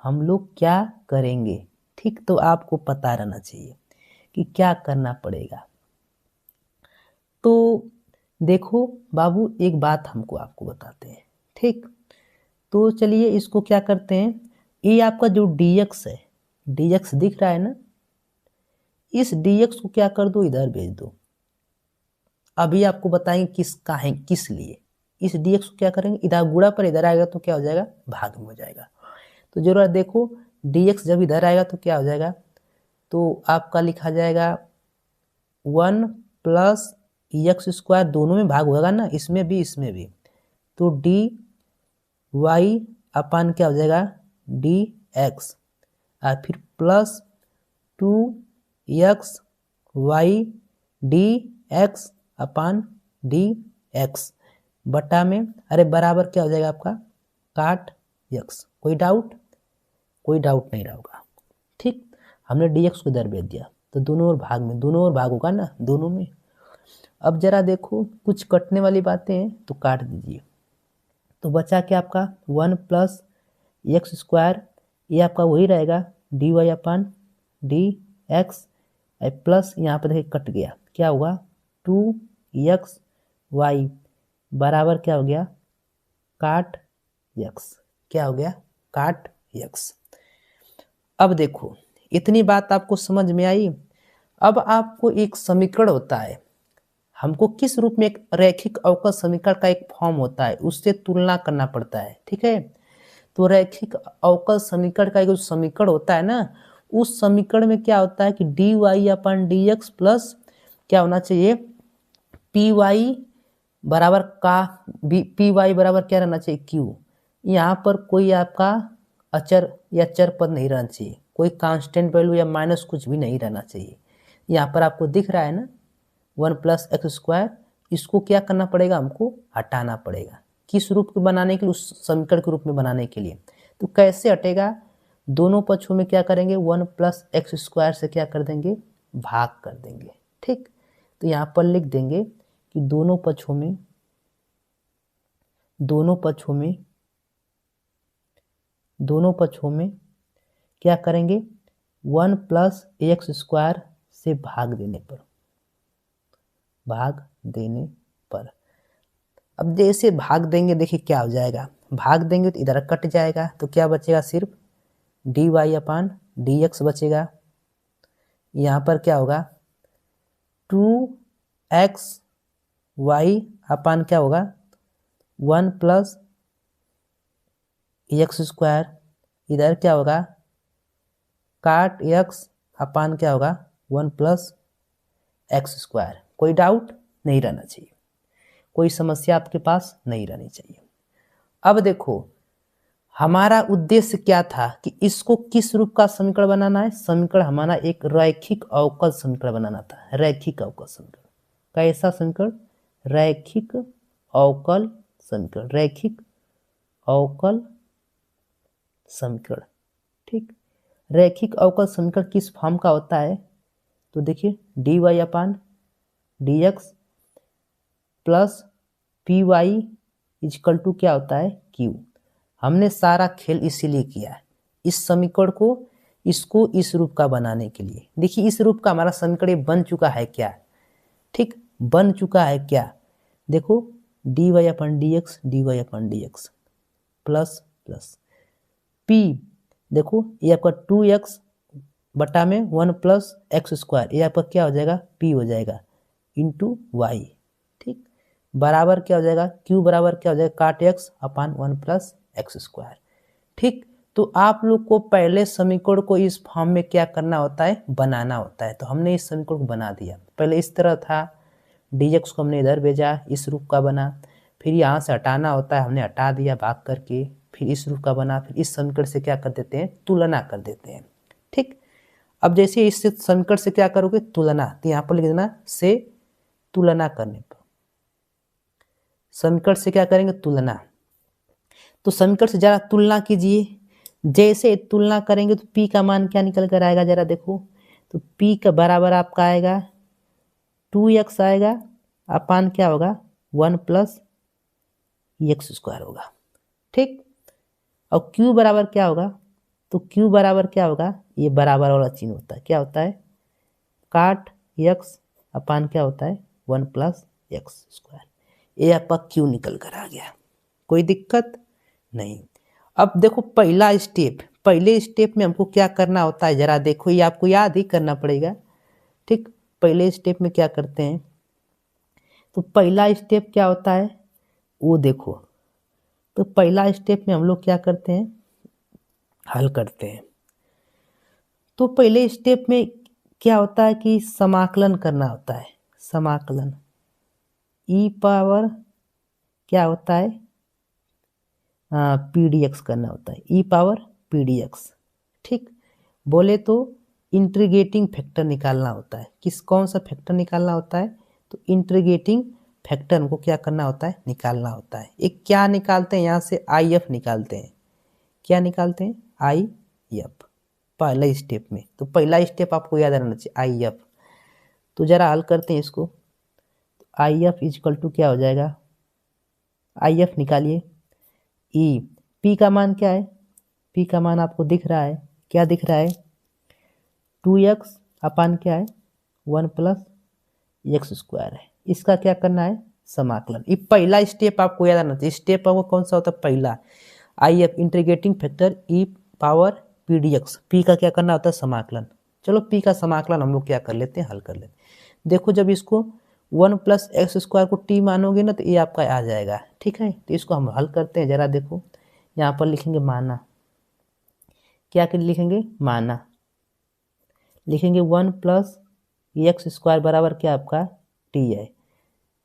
हम लोग क्या करेंगे, ठीक। तो आपको पता रहना चाहिए कि क्या करना पड़ेगा। तो देखो बाबू एक बात हमको आपको बताते हैं, ठीक। तो चलिए इसको क्या करते हैं, ये आपका जो dx है, dx दिख रहा है ना, इस dx को क्या कर दो इधर भेज दो। अभी आपको बताएंगे किसका है किस लिए, इस dx को क्या करेंगे इधर गुणा पर इधर आएगा तो क्या हो जाएगा भाग में हो जाएगा। तो जरूर देखो dx जब इधर आएगा तो क्या हो जाएगा, तो आपका लिखा जाएगा 1 + x² दोनों में भाग होगा ना, इसमें भी इसमें भी, तो dy अपान क्या हो जाएगा dx और फिर प्लस 2xy dx अपान dx बटा में अरे बराबर क्या हो जाएगा आपका काट x। कोई डाउट नहीं रहा होगा, ठीक। हमने dx को इधर भेज दिया तो दोनों ओर भाग में, दोनों ओर भाग होगा ना दोनों में। अब जरा देखो कुछ कटने वाली बातें हैं तो काट दीजिए, तो बचा क्या आपका 1 + x², ये आपका वही रहेगा dy अपान dx प्लस यहाँ पर देखिए कट गया, क्या हुआ 2xy बराबर क्या हो गया काट x, क्या हो गया काट x। अब देखो इतनी बात आपको समझ में आई। अब आपको एक समीकरण होता है, हमको किस रूप में एक रैखिक अवकल समीकरण का एक फॉर्म होता है उससे तुलना करना पड़ता है, ठीक है। तो रैखिक अवकल समीकरण का एक जो समीकरण होता है ना, उस समीकरण में क्या होता है कि dy अपन dx प्लस क्या होना चाहिए पी वाई बराबर का पी वाई बराबर क्या रहना चाहिए q। यहाँ पर कोई आपका अचर या चर पद नहीं रहना चाहिए, कोई कांस्टेंट वैल्यू या माइनस कुछ भी नहीं रहना चाहिए। यहाँ पर आपको दिख रहा है ना 1+x², इसको क्या करना पड़ेगा, हमको हटाना पड़ेगा। किस रूप के बनाने के लिए, उस समीकरण के रूप में बनाने के लिए। तो कैसे हटेगा, दोनों पक्षों में क्या करेंगे 1+x² से क्या कर देंगे भाग कर देंगे, ठीक। तो यहाँ पर लिख देंगे कि दोनों पक्षों में क्या करेंगे 1+x² से भाग देने पर अब जैसे भाग देंगे देखिए क्या हो जाएगा, भाग देंगे तो इधर कट जाएगा, तो क्या बचेगा सिर्फ dy अपन dx बचेगा। यहाँ पर क्या होगा 2xy अपन क्या होगा 1+x², इधर क्या होगा काट x अपन क्या होगा 1+x²। कोई डाउट नहीं रहना चाहिए, कोई समस्या आपके पास नहीं रहनी चाहिए। अब देखो हमारा उद्देश्य क्या था कि इसको किस रूप का समीकरण बनाना है, समीकरण हमारा एक रैखिक अवकल समीकरण बनाना था। रैखिक अवकल समीकरण कैसा समीकरण, रैखिक अवकल समीकरण, रैखिक अवकल समीकरण, ठीक। रैखिक अवकल समीकरण किस फॉर्म का होता है, तो देखिए dy upon dx plus p y equal to क्या होता है q। हमने सारा खेल इसीलिए किया है, इस समीकरण को इसको इस रूप का बनाने के लिए। देखिए इस रूप का हमारा समीकरण बन चुका है क्या, ठीक, बन चुका है क्या। देखो dy upon dx plus p, देखो ये आपका 2x बटा में 1+x², ये आपका क्या हो जाएगा p हो जाएगा इंटू वाई, ठीक, बराबर क्या हो जाएगा q बराबर क्या हो जाएगा काट x अपन 1+x², ठीक। तो आप लोग को पहले समीकरण को इस फॉर्म में क्या करना होता है, बनाना होता है। तो हमने इस समीकरण को बना दिया, पहले इस तरह था, dx को हमने इधर भेजा, इस रूप का बना, फिर यहाँ से हटाना होता है, हमने हटा दिया भाग करके, फिर इस रूप का बना, फिर इस समीकरण से क्या कर देते हैं तुलना कर देते हैं, ठीक। अब जैसे इस समीकरण से क्या करोगे तुलना, तो यहाँ पर लिख देना से तुलना करने पर, समीकरण से क्या करेंगे तुलना। तो समीकरण से जरा तुलना कीजिए, जैसे तुलना करेंगे तो p का मान क्या निकल कर आएगा जरा देखो, तो p का बराबर आपका आएगा 2x आएगा अपान क्या होगा 1+x² होगा, ठीक। और q बराबर क्या होगा, तो q बराबर क्या होगा, ये बराबर वाला चिन्ह होता है, क्या होता है काट x अपान क्या होता है 1+x²। ये आपका q निकल कर आ गया, कोई दिक्कत नहीं। अब देखो पहले स्टेप में हमको क्या करना होता है जरा देखो, ये आपको याद ही करना पड़ेगा, ठीक। पहले स्टेप में क्या करते हैं, तो पहला स्टेप क्या होता है वो देखो, तो पहला स्टेप में हम लोग क्या करते हैं हल करते हैं। तो पहले स्टेप में क्या होता है कि समाकलन करना होता है, समाकलन ई पावर क्या होता है pdx करना होता है, ई पावर pdx, ठीक। बोले तो इंटीग्रेटिंग फैक्टर निकालना होता है, कौन सा फैक्टर निकालना होता है, तो इंटीग्रेटिंग फैक्टर हमको क्या करना होता है निकालना होता है। एक क्या निकालते हैं यहाँ से IF निकालते हैं, क्या निकालते हैं IF पहला स्टेप में। तो पहला स्टेप आपको याद रहना चाहिए IF। तो जरा हल करते हैं इसको, तो IF इजकल टू क्या हो जाएगा, IF निकालिए, ई p का मान क्या है, p का मान आपको दिख रहा है, क्या दिख रहा है 2x अपान क्या है 1+x² है। इसका क्या करना है समाकलन। ये पहला स्टेप आपको याद रखना चाहिए, स्टेप आपको कौन सा होता है पहला। I F integrating factor E power P D x, P का क्या करना होता है समाकलन। चलो पी का समाकलन हम लोग क्या कर लेते हैं, हल कर लेते हैं। देखो जब इसको 1+x² को टी मानोगे ना तो ये आपका आ जाएगा, ठीक है। तो इसको हम हल करते हैं, जरा देखो यहाँ पर लिखेंगे माना, क्या लिखेंगे माना, लिखेंगे 1+x² बराबर क्या आपका टी है,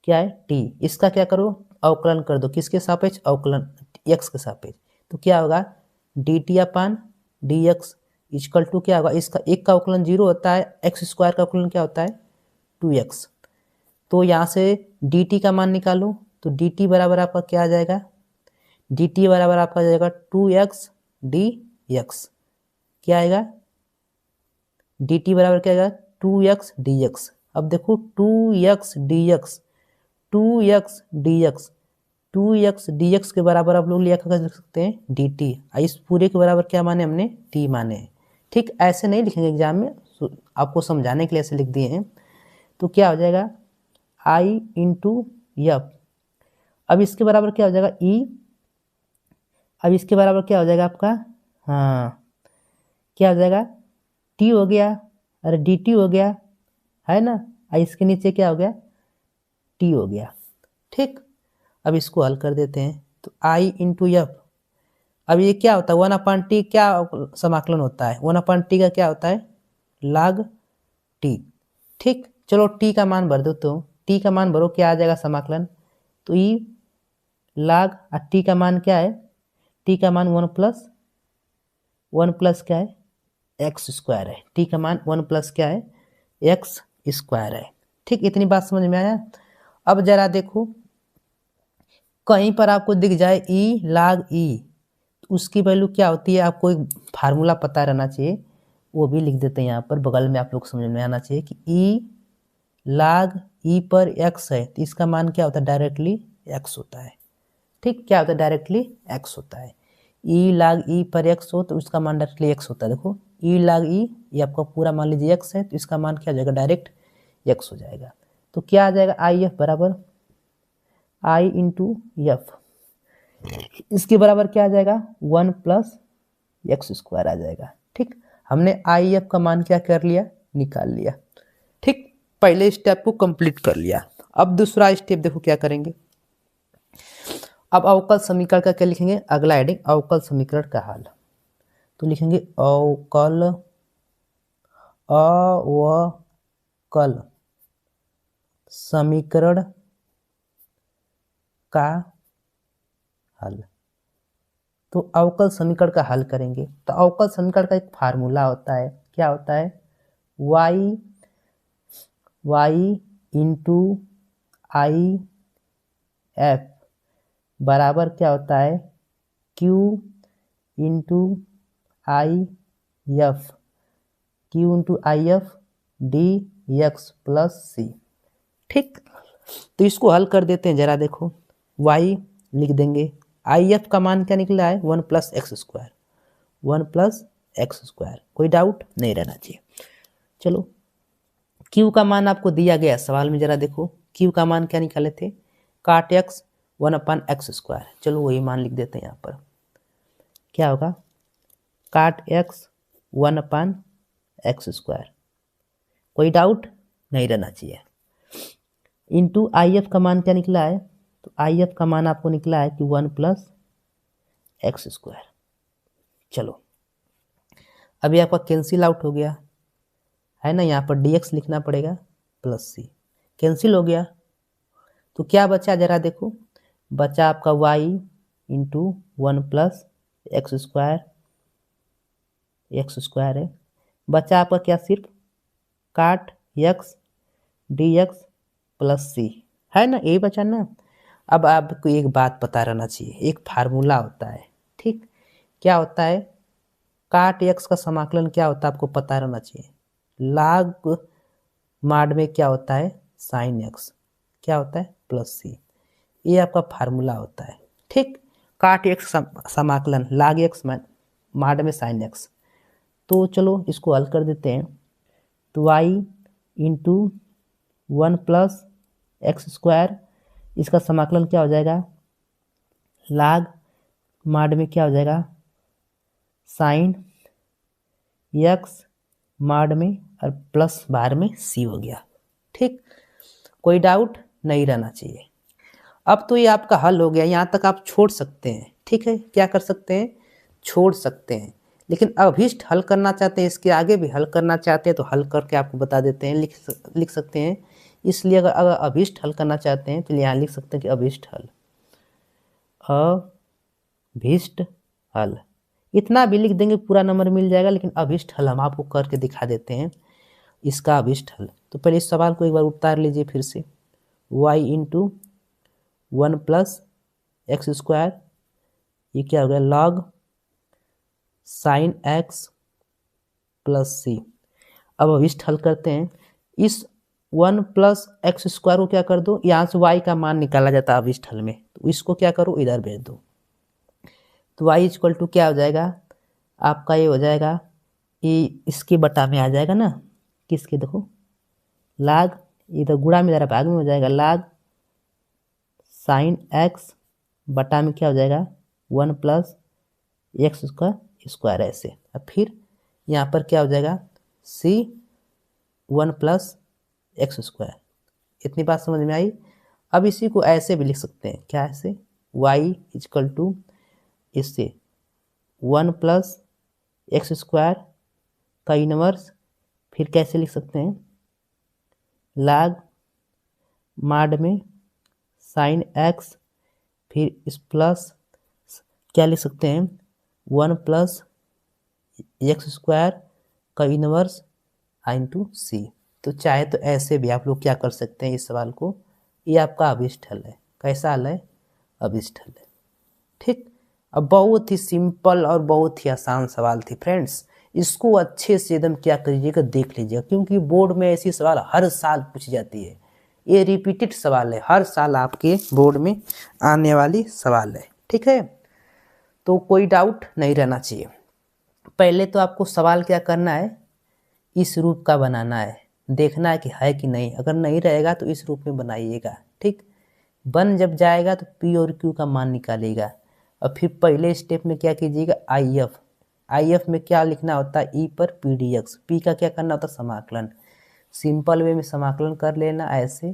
क्या है टी। इसका क्या करो अवकलन कर दो, किसके सापेक्ष अवकलन, x के सापेक्ष। तो क्या होगा d t upon d x equal to क्या होगा, इसका एक का अवकलन 0 होता है, x² का अवकलन क्या होता है 2x। तो यहाँ से dt का मान निकालो, तो dt बराबर आपका क्या आ जाएगा, dt बराबर आपका आ जाएगा 2x dx, क्या आएगा dt बराबर क्या आएगा 2x dx। अब देखो 2x dx 2x dx 2x dx के बराबर आप लोग लिख सकते हैं dt। इस पूरे के बराबर क्या माने हमने t माने हैं, ठीक। ऐसे नहीं लिखेंगे एग्जाम में, आपको समझाने के लिए ऐसे लिख दिए हैं। तो क्या हो जाएगा i इंटू एफ, अब इसके बराबर क्या हो जाएगा e, अब इसके बराबर क्या हो जाएगा आपका, हाँ क्या हो जाएगा t हो गया, अरे dt हो गया है ना, इसके नीचे क्या हो गया t हो गया, ठीक। अब इसको हल कर देते हैं, तो i इंटू एफ, अब ये क्या होता है 1/t, क्या समाकलन होता है 1/t का क्या होता है log t, ठीक। चलो t का मान भर दो, तो t का मान भरो क्या आ जाएगा समाकलन, तो ई log t का मान क्या है, t का मान 1 प्लस क्या है x² है, t का मान 1 प्लस क्या है x² है, ठीक। इतनी बात समझ में आया। अब जरा देखो कहीं पर आपको दिख जाए e log e, तो उसकी वैल्यू क्या होती है, आपको एक फार्मूला पता रहना चाहिए, वो भी लिख देते हैं यहाँ पर बगल में, आप लोग समझ में आना चाहिए कि e log e पर x है, तो इसका मान क्या होता है डायरेक्टली x होता है, ठीक। क्या होता है डायरेक्टली x होता है, e log e पर x हो तो उसका मान डायरेक्टली x होता है। देखो e log e ये आपका पूरा मान लीजिए x है, तो इसका मान क्या हो जाएगा डायरेक्ट x हो जाएगा। तो क्या आ जाएगा आई एफ बराबर i इंटू एफ, इसके बराबर क्या आ जाएगा 1 प्लस x² आ जाएगा, ठीक। हमने आई एफ का मान क्या कर लिया निकाल लिया, ठीक। पहले स्टेप को कंप्लीट कर लिया। अब दूसरा स्टेप देखो क्या करेंगे, अब अवकल समीकरण का क्या लिखेंगे, अगला हेडिंग अवकल समीकरण का हल। तो लिखेंगे अवकल समीकरण का हल। तो अवकल समीकरण का हल करेंगे, तो अवकल समीकरण का एक फार्मूला होता है, क्या होता है y इंटू आई एफ बराबर क्या होता है q into I F, q into I F d x plus c, ठीक। तो इसको हल कर देते हैं, जरा देखो y लिख देंगे, आई एफ का मान क्या निकला है 1 प्लस x², 1 प्लस x², कोई डाउट नहीं रहना चाहिए। चलो q का मान आपको दिया गया सवाल में, जरा देखो q का मान क्या निकाले थे काट x 1/x², चलो वही मान लिख देते हैं यहाँ पर, क्या होगा काट x 1/x², कोई डाउट नहीं रहना चाहिए। इंटू आई एफ का मान क्या निकला है, तो आई एफ का मान आपको निकला है कि 1 प्लस x²। चलो अभी आपका कैंसिल आउट हो गया है ना, यहाँ पर dx लिखना पड़ेगा प्लस c, कैंसिल हो गया। तो क्या बचा जरा देखो, बचा आपका y इंटू 1 प्लस x² है, बचा आपका क्या सिर्फ काट x dx प्लस c है ना, यही बचा ना। अब आपको एक बात पता रहना चाहिए, एक फार्मूला होता है, ठीक। क्या होता है काट x का समाकलन क्या होता है आपको पता रहना चाहिए, log माड में क्या होता है साइन x, क्या होता है प्लस c, ये आपका फार्मूला होता है, ठीक। काट x समाकलन log x माड में साइन x। तो चलो इसको हल कर देते हैं, तो y इंटू 1 प्लस x², इसका समाकलन क्या हो जाएगा log माड में क्या हो जाएगा, साइन एक्स माड में और प्लस बाहर में सी हो गया। ठीक, कोई डाउट नहीं रहना चाहिए। अब तो ये आपका हल हो गया, यहाँ तक आप छोड़ सकते हैं। ठीक है, क्या कर सकते हैं, छोड़ सकते हैं। लेकिन अभीष्ट हल करना चाहते हैं, इसके आगे भी हल करना चाहते हैं तो हल करके आपको बता देते हैं, लिख सकते हैं। इसलिए अगर अभीष्ट हल करना चाहते हैं तो यहाँ लिख सकते हैं कि अभीष्ट हल, अभीष्ट हल। इतना भी लिख देंगे पूरा नंबर मिल जाएगा, लेकिन अभीष्ट हल हम आपको करके दिखा देते हैं, इसका अभीष्ट हल। तो पहले इस सवाल को एक बार उतार लीजिए फिर से, y into 1 plus x square, ये क्या हो गया, लॉग साइन एक्स प्लस सी। अब अभीष्ट हल करते हैं, इस 1 प्लस एक्स स्क्वायर को क्या कर दो, यहाँ से y का मान निकाला जाता है अभीष्ट हल में, तो इसको क्या करो, इधर भेज दो। तो y इक्वल टू क्या हो जाएगा आपका, ये हो जाएगा, ये इसके बटा में आ जाएगा ना, किसके, देखो लाग, इधर गुणा में जरा भाग में हो जाएगा, लाग साइन एक्स बटा में क्या हो जाएगा 1 प्लस एक्स का स्क्वायर ऐसे। अब फिर यहाँ पर क्या हो जाएगा, सी 1 प्लस एक्स स्क्वायर। इतनी बात समझ में आई। अब इसी को ऐसे भी लिख सकते हैं, क्या ऐसे, y इक्वल टू इससे 1 प्लस एक्स स्क्वायर का इनवर्स, फिर कैसे लिख सकते हैं, log माड में साइन एक्स, फिर इस प्लस क्या लिख सकते हैं 1 प्लस एक्स स्क्वायर का इनवर्स इंटू सी। तो चाहे तो ऐसे भी आप लोग क्या कर सकते हैं इस सवाल को, ये आपका अभीष्ट हल है। कैसा हल है, अभीष्ट हल है। ठीक, अब बहुत ही सिंपल और बहुत ही आसान सवाल थी फ्रेंड्स, इसको अच्छे से एकदम क्या करिएगा, देख लीजिएगा, क्योंकि बोर्ड में ऐसी सवाल हर साल पूछी जाती है। ये रिपीटेड सवाल है, हर साल आपके बोर्ड में आने वाली सवाल है। ठीक है, तो कोई डाउट नहीं रहना चाहिए। पहले तो आपको सवाल क्या करना है, इस रूप का बनाना है, देखना है कि है कि नहीं। अगर नहीं रहेगा तो इस रूप में बनाइएगा। ठीक, बन जब जाएगा तो पी और क्यू का मान निकालिएगा। और फिर पहले स्टेप में क्या कीजिएगा, आई एफ में क्या लिखना होता है, ई पर पी डी एक्स, पी का क्या करना होता है, समाकलन। सिंपल वे में समाकलन कर लेना ऐसे।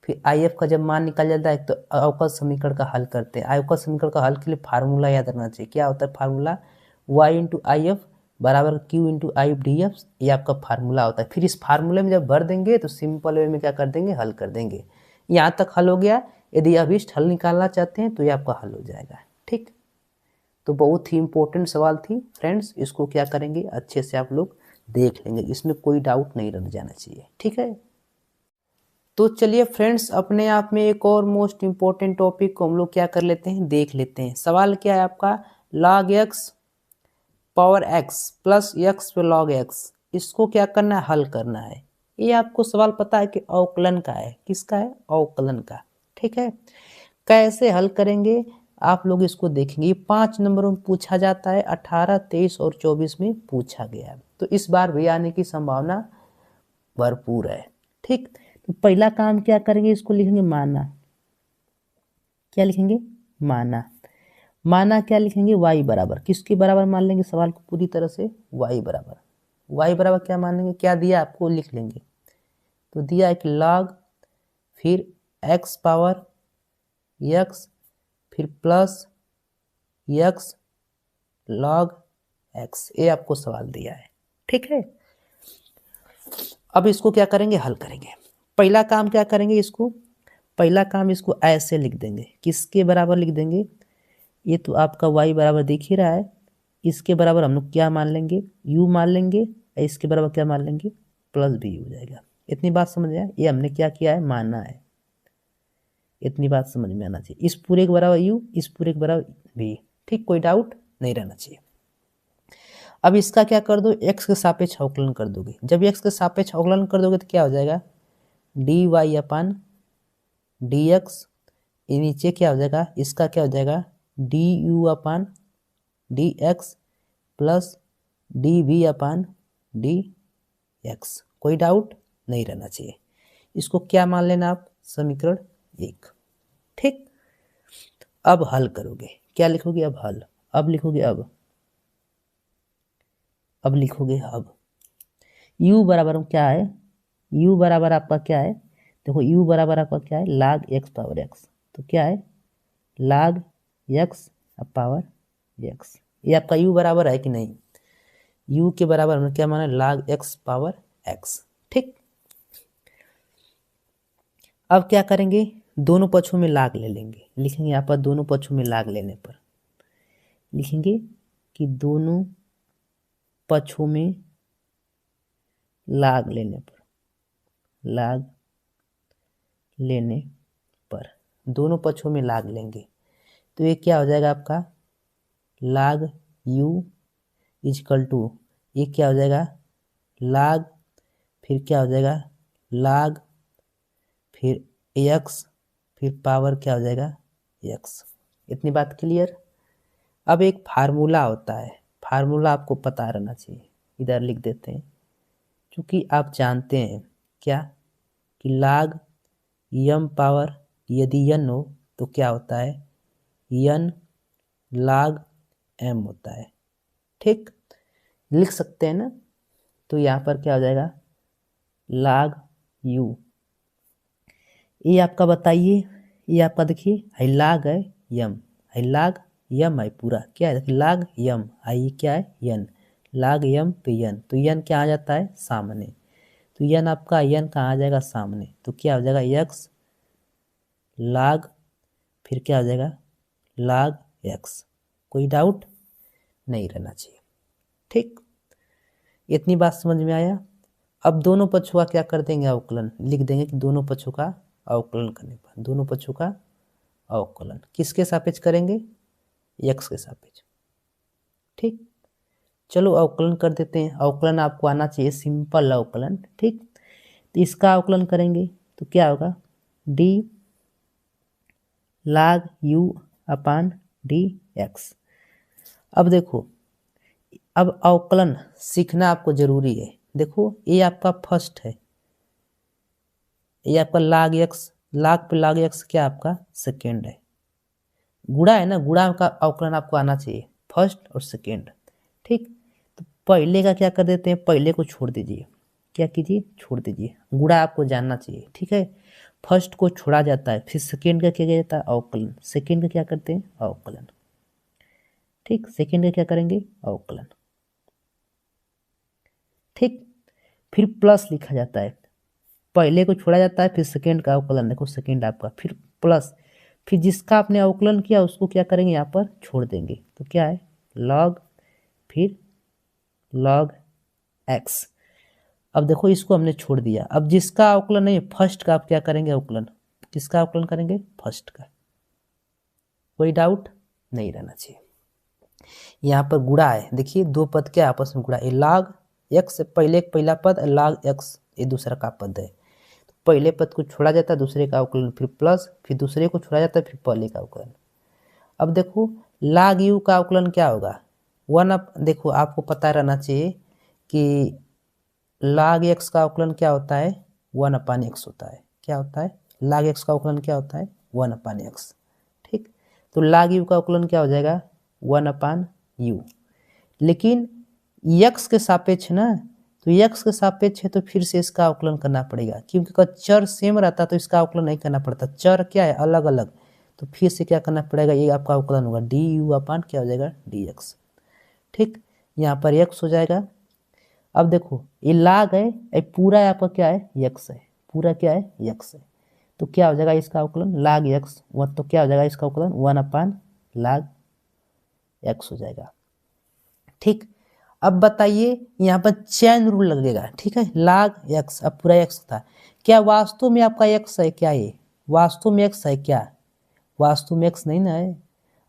फिर आई एफ का जब मान निकल जाता है तो अवकल समीकरण का हल करते हैं। अवकल समीकरण का हल के लिए फार्मूला याद रखना चाहिए, क्या होता है formula, y into I F बराबर q into I d F, ये आपका फार्मूला होता है। फिर इस फार्मूले में जब भर देंगे तो सिंपल वे में क्या कर देंगे, हल कर देंगे। यहाँ तक हल हो गया। यदि अभीष्ट हल निकालना चाहते हैं तो ये आपका हल हो जाएगा। ठीक, तो बहुत ही इंपॉर्टेंट सवाल थी फ्रेंड्स, इसको क्या करेंगे, अच्छे से आप लोग देख लेंगे, इसमें कोई डाउट नहीं रह जाना चाहिए। ठीक है, तो चलिए फ्रेंड्स, अपने आप में एक और मोस्ट इम्पोर्टेंट टॉपिक को हम लोग क्या कर लेते हैं, देख लेते हैं। सवाल क्या है आपका, log x power x plus x पे log x, इसको क्या करना है, हल करना है। ये आपको सवाल पता है कि अवकलन का है, किसका है, अवकलन का। ठीक है, कैसे हल करेंगे आप लोग इसको देखेंगे। ये 5 नंबरों में पूछा जाता है, 18, 23 और 24 में पूछा गया है, तो इस बार भी आने की संभावना भरपूर है। ठीक, तो पहला काम क्या करेंगे, इसको लिखेंगे माना। क्या लिखेंगे, माना। माना क्या लिखेंगे, y बराबर, किसके बराबर मान लेंगे, सवाल को पूरी तरह से y बराबर। y बराबर क्या मान लेंगे, क्या दिया आपको लिख लेंगे। तो दिया है कि log, फिर x पावर x, फिर प्लस x log x, ये आपको सवाल दिया है। ठीक है, अब इसको क्या करेंगे, हल करेंगे। पहला काम क्या करेंगे, इसको पहला काम इसको ऐसे लिख देंगे, किसके बराबर लिख देंगे, ये तो आपका y बराबर दिख ही रहा है, इसके बराबर हम लोग क्या मान लेंगे, u मान लेंगे, इसके बराबर क्या मान लेंगे, प्लस b हो जाएगा। इतनी बात समझ आया, ये हमने क्या किया है, माना है। इतनी बात समझ में आना चाहिए, इस पूरे के बराबर u, इस पूरे के बराबर b। ठीक, कोई डाउट नहीं रहना चाहिए। अब इसका क्या कर दो, x के सापेक्ष अवकलन कर दोगे। जब x के सापेक्ष अवकलन कर दोगे तो क्या हो जाएगा, d y upon d x, ये नीचे क्या हो जाएगा, इसका क्या हो जाएगा, d u upon d x plus d v upon d x. कोई डाउट नहीं रहना चाहिए। इसको क्या मान लेना आप, समीकरण 1। ठीक, अब हल करोगे, क्या लिखोगे अब? हल। अब लिखोगे अब लिखोगे अब u बराबर में क्या है? u बराबर आपका क्या है? देखो u बराबर आपका क्या है? log x power x। तो क्या है? log x power x। ये आपका u बराबर है कि नहीं? u के बराबर में क्या माना? log x power x। ठीक, अब क्या करेंगे? दोनों पक्षों में log ले लेंगे। लिखेंगे यहाँ पर दोनों पक्षों में log लेने पर लिखेंगे कि दोनों पक्षों में log लेने पर दोनों पक्षों में log लेंगे तो ये क्या हो जाएगा आपका? log u इजकल टू, ये क्या हो जाएगा? log, फिर क्या हो जाएगा? log, फिर x, फिर पावर क्या हो जाएगा? x। इतनी बात क्लियर? अब एक फार्मूला होता है, फार्मूला आपको पता रहना चाहिए। इधर लिख देते हैं, क्योंकि आप जानते हैं क्या कि log m पावर यदि n हो तो क्या होता है? n log m होता है। ठीक, लिख सकते हैं ना? तो यहाँ पर क्या हो जाएगा? log u। ये आपका बताइए, ये आपका देखिए है log है m, है log m है पूरा क्या है? देखिए log m है, ये क्या है? n log m पे n, तो n क्या आ जाता है? सामने। तो n आपका n कहाँ आ जाएगा? सामने। तो क्या हो जाएगा? x log, फिर क्या हो जाएगा? log x। कोई डाउट नहीं रहना चाहिए। ठीक, इतनी बात समझ में आया? अब दोनों पक्षों का क्या कर देंगे? अवकलन लिख देंगे कि दोनों पक्षों का अवकलन करने पर, दोनों पक्षों का अवकलन किसके सापेक्ष करेंगे? x के सापेक्ष। ठीक, चलो अवकलन कर देते हैं। अवकलन आपको आना चाहिए, सिंपल अवकलन। ठीक, तो इसका अवकलन करेंगे तो क्या होगा? d log u अपान dx। अब देखो, अब अवकलन सीखना आपको जरूरी है। देखो ये आपका फर्स्ट है, ये आपका log x, log पे log x क्या आपका? सेकेंड है। गुणा है ना, गुणा का अवकलन आपको आना चाहिए, फर्स्ट और सेकेंड। ठीक, तो पहले का क्या कर देते हैं? पहले को छोड़ दीजिए, क्या कीजिए? छोड़ दीजिए। गुणा आपको जानना चाहिए। ठीक है, फर्स्ट को छोड़ा जाता है, फिर सेकेंड का क्या किया जाता है? अवकलन। सेकेंड का क्या करते हैं? अवकलन। ठीक, सेकेंड का क्या करेंगे? अवकलन। ठीक, फिर प्लस लिखा जाता है, पहले को छोड़ा जाता है, फिर सेकेंड का अवकलन। देखो सेकेंड आपका, फिर प्लस, फिर जिसका आपने अवकलन किया उसको क्या करेंगे? यहाँ पर छोड़ देंगे। तो क्या है? log, फिर log x। अब देखो इसको हमने छोड़ दिया। अब जिसका अवकलन नहीं, फर्स्ट का आप क्या करेंगे? अवकलन। किसका अवकलन करेंगे? फर्स्ट का। कोई डाउट नहीं रहना चाहिए। यहाँ पर गुणा है, देखिए दो पद क्या आपस में गुणा है। log x से पहले एक पहला पद, log x ये दूसरा का पद है। तो पहले पद को छोड़ा जाता है, दूसरे का अवकलन, फिर प्लस, फिर दूसरे को छोड़ा जाता है, फिर पहले का अवकलन। अब देखो log u का अवकलन क्या होगा? 1 अप, देखो आपको पता रहना चाहिए कि log x का अवकलन क्या होता है? 1 अपान x होता है। क्या होता है? log x का अवकलन क्या होता है? 1 अपान x। ठीक, तो log u का अवकलन क्या हो जाएगा? 1 अपान u। लेकिन x के सापेक्ष ना, तो x के सापेक्ष है तो फिर से इसका अवकलन करना पड़ेगा, क्योंकि अगर चर सेम रहता तो इसका अवकलन नहीं करना पड़ता। चर क्या है? अलग अलग, तो फिर से क्या करना पड़ेगा? ये आपका अवकलन होगा du अपान क्या हो जाएगा? dx। ठीक, यहाँ पर x हो जाएगा। अब देखो ये log है, ये पूरा आपका क्या है? x है, पूरा क्या है? x है। तो क्या हो जाएगा इसका अवकलन? log x। तो क्या हो जाएगा इसका अवकलन? 1 अपान log x हो जाएगा। ठीक, अब बताइए यहाँ पर चैन रूल लगेगा। ठीक है, log x, अब पूरा x था, क्या वास्तव में आपका x है? क्या ये वास्तव में x है? क्या वास्तव में x नहीं ना है?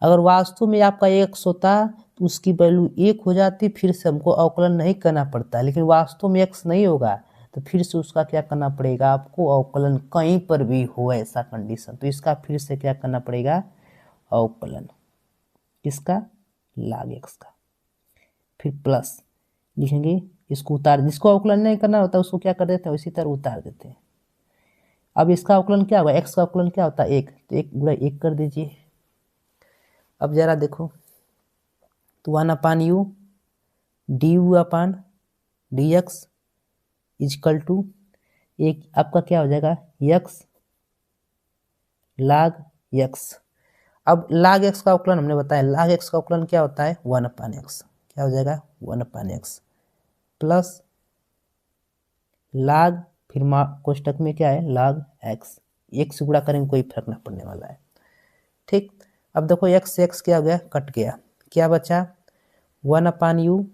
अगर वास्तव में आपका x होता तो उसकी वैल्यू 1 हो जाती, फिर से हमको अवकलन नहीं करना पड़ता। लेकिन वास्तव में x नहीं होगा तो फिर से उसका क्या करना पड़ेगा आपको? अवकलन, कहीं पर भी हो ऐसा कंडीशन तो इसका फिर से क्या करना पड़ेगा? अवकलन। किसका? log x का। फिर प्लस लिखेंगे, इसको उतार, जिसको अवकलन नहीं करना होता उसको क्या कर देते हैं? इसी तरह उतार देते हैं। अब इसका अवकलन क्या होगा? x का अवकलन क्या होता है? 1, तो 1 गुणा 1 कर दीजिए। अब जरा देखो, तो 1/u du upon d x equal to एक आपका क्या हो जाएगा x log x। अब log x का अवकलन हमने बताया, log x का अवकलन क्या होता है 1/x, क्या हो जाएगा 1/x प्लस log, फिर कोष्टक में क्या है log x, एक से गुणा करेंगे कोई फर्क ना पड़ने वाला है। ठीक, अब देखो x से x क्या हो गया कट गया, क्या बचा 1/u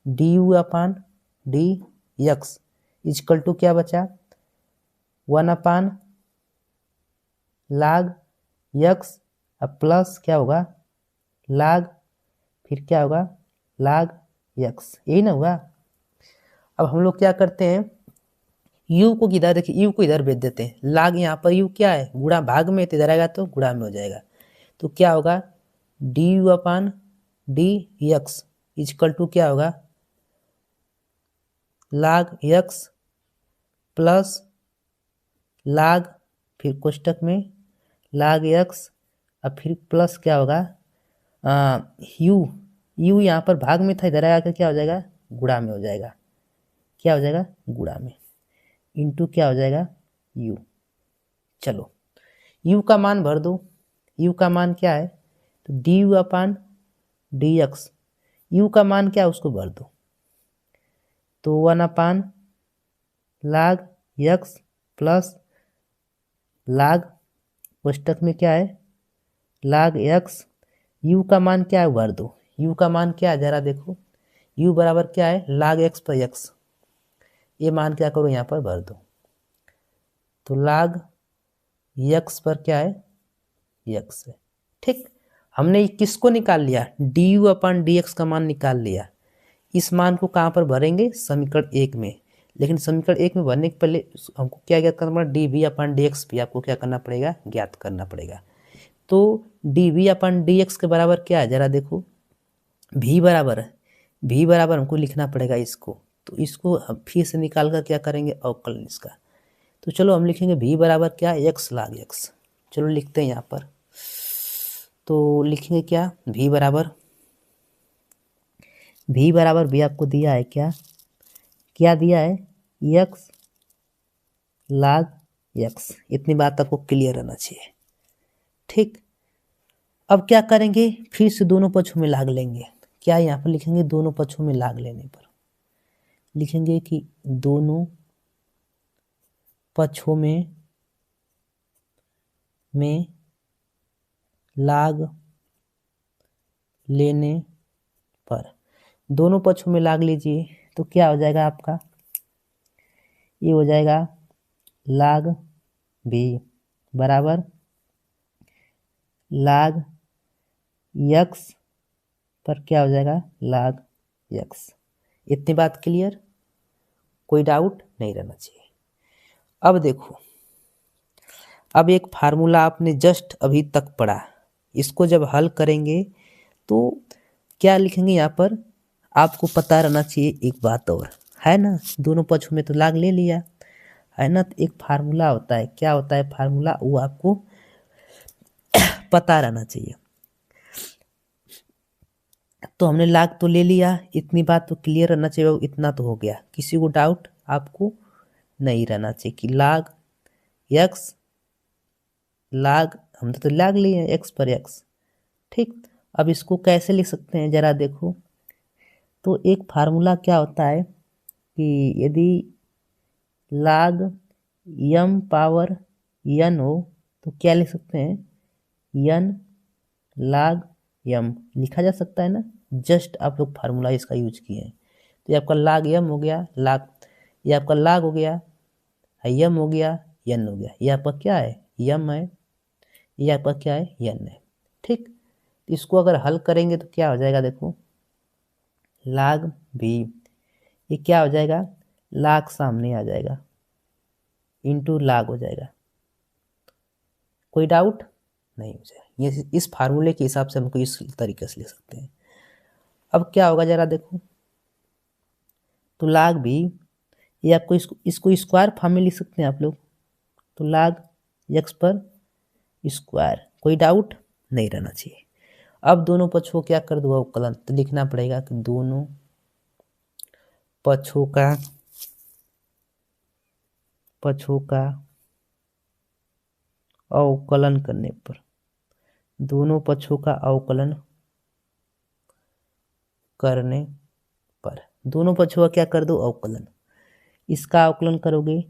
du upon d x equal to क्या बचा 1/log x अब प्लस क्या होगा log, फिर क्या होगा log x, यही ना हुआ। अब हम लोग क्या करते हैं, u को किधर, देखिए u को इधर भेज देते हैं, log यहाँ पर u क्या है गुणा भाग में, तो इधर आएगा तो गुणा में हो जाएगा, तो क्या होगा du upon d x equal to क्या होगा log x प्लस log, फिर कोष्टक में log x अब फिर प्लस क्या होगा u यहाँ पर भाग में था, इधर आकर क्या हो जाएगा गुणा में हो जाएगा, क्या हो जाएगा गुणा में, इंटू क्या हो जाएगा u। चलो u का मान भर दो, u का मान क्या है तो du upon d x, u का मान क्या है उसको भर दो, तो 1/log x प्लस log कोष्टक में क्या है log x, u का मान क्या है भर दो, u का मान क्या है जरा देखो, u बराबर क्या है log x पर x, ये मान क्या करो यहाँ पर भर दो, तो log x पर क्या है x है। ठीक, हमने किसको निकाल लिया du अपान डी एक्स का मान निकाल लिया, इस मान को कहाँ पर भरेंगे समीकरण 1 में, लेकिन समीकरण 1 में भरने के पहले हमको क्या ज्ञात करना पड़ेगा d v upon d x भी आपको क्या करना पड़ेगा ज्ञात करना पड़ेगा। तो d v upon d x के बराबर क्या है जरा देखो, v बराबर है, v बराबर हमको लिखना पड़ेगा इसको, तो इसको हम फिर से निकाल कर क्या करेंगे अवकलन इसका, तो चलो हम लिखेंगे v बराबर क्या x log x, चलो लिखते हैं यहाँ पर, तो लिखेंगे क्या v बराबर भी आपको दिया है क्या दिया है x log x, इतनी बात आपको क्लियर रहना चाहिए। ठीक, अब क्या करेंगे फिर से दोनों पक्षों में लाग लेंगे, क्या यहाँ पर लिखेंगे दोनों पक्षों में लाग लेने पर लिखेंगे कि दोनों पक्षों में लाग लेने पर, दोनों पक्षों में लाग लीजिए तो क्या हो जाएगा आपका, ये हो जाएगा log v बराबर log x पर क्या हो जाएगा log x, इतनी बात क्लियर, कोई डाउट नहीं रहना चाहिए। अब देखो, अब एक फार्मूला आपने जस्ट अभी तक पढ़ा, इसको जब हल करेंगे तो क्या लिखेंगे यहाँ पर, आपको पता रहना चाहिए एक बात और है ना, दोनों पक्षों में तो लाग ले लिया है ना, तो एक फार्मूला होता है, क्या होता है फार्मूला, वो आपको पता रहना चाहिए। तो हमने लाग तो ले लिया, इतनी बात तो क्लियर रहना चाहिए, इतना तो हो गया, किसी को डाउट आपको नहीं रहना चाहिए कि लाग एक्स लाग, हमने तो लाग लिए एक्स पर एक्स। ठीक, अब इसको कैसे लिख सकते हैं जरा देखो, तो एक फार्मूला क्या होता है कि यदि लाग यम पावर यन हो तो क्या लिख सकते हैं यन लाग यम लिखा जा सकता है ना, जस्ट आप लोग फार्मूला इसका यूज किए हैं, तो ये आपका लाग यम हो गया, लाग ये आपका लाग हो गया, यम हो गया, यन हो गया, ये आपका क्या है यम है, ये आपका क्या है यन है। ठीक, इसको अगर हल करेंगे तो क्या हो जाएगा देखो, लाग भी ये क्या हो जाएगा लाग सामने आ जाएगा इंटू लाग हो जाएगा, कोई डाउट नहीं हो जाएगा, ये इस फार्मूले के हिसाब से हमको इस तरीके से लिख सकते हैं। अब क्या होगा जरा देखो, तो लाग भी ये आपको इसको स्क्वायर फॉर्म में लिख सकते हैं आप लोग, तो लाग एक्स पर स्क्वायर, कोई डाउट नहीं रहना चाहिए। अब दोनों पक्षों को क्या कर दो अवकलन, तो लिखना पड़ेगा कि दोनों पक्षों का अवकलन करने पर, दोनों पक्षों का अवकलन करने पर, दोनों पक्षों का क्या कर दो अवकलन। इसका अवकलन करोगे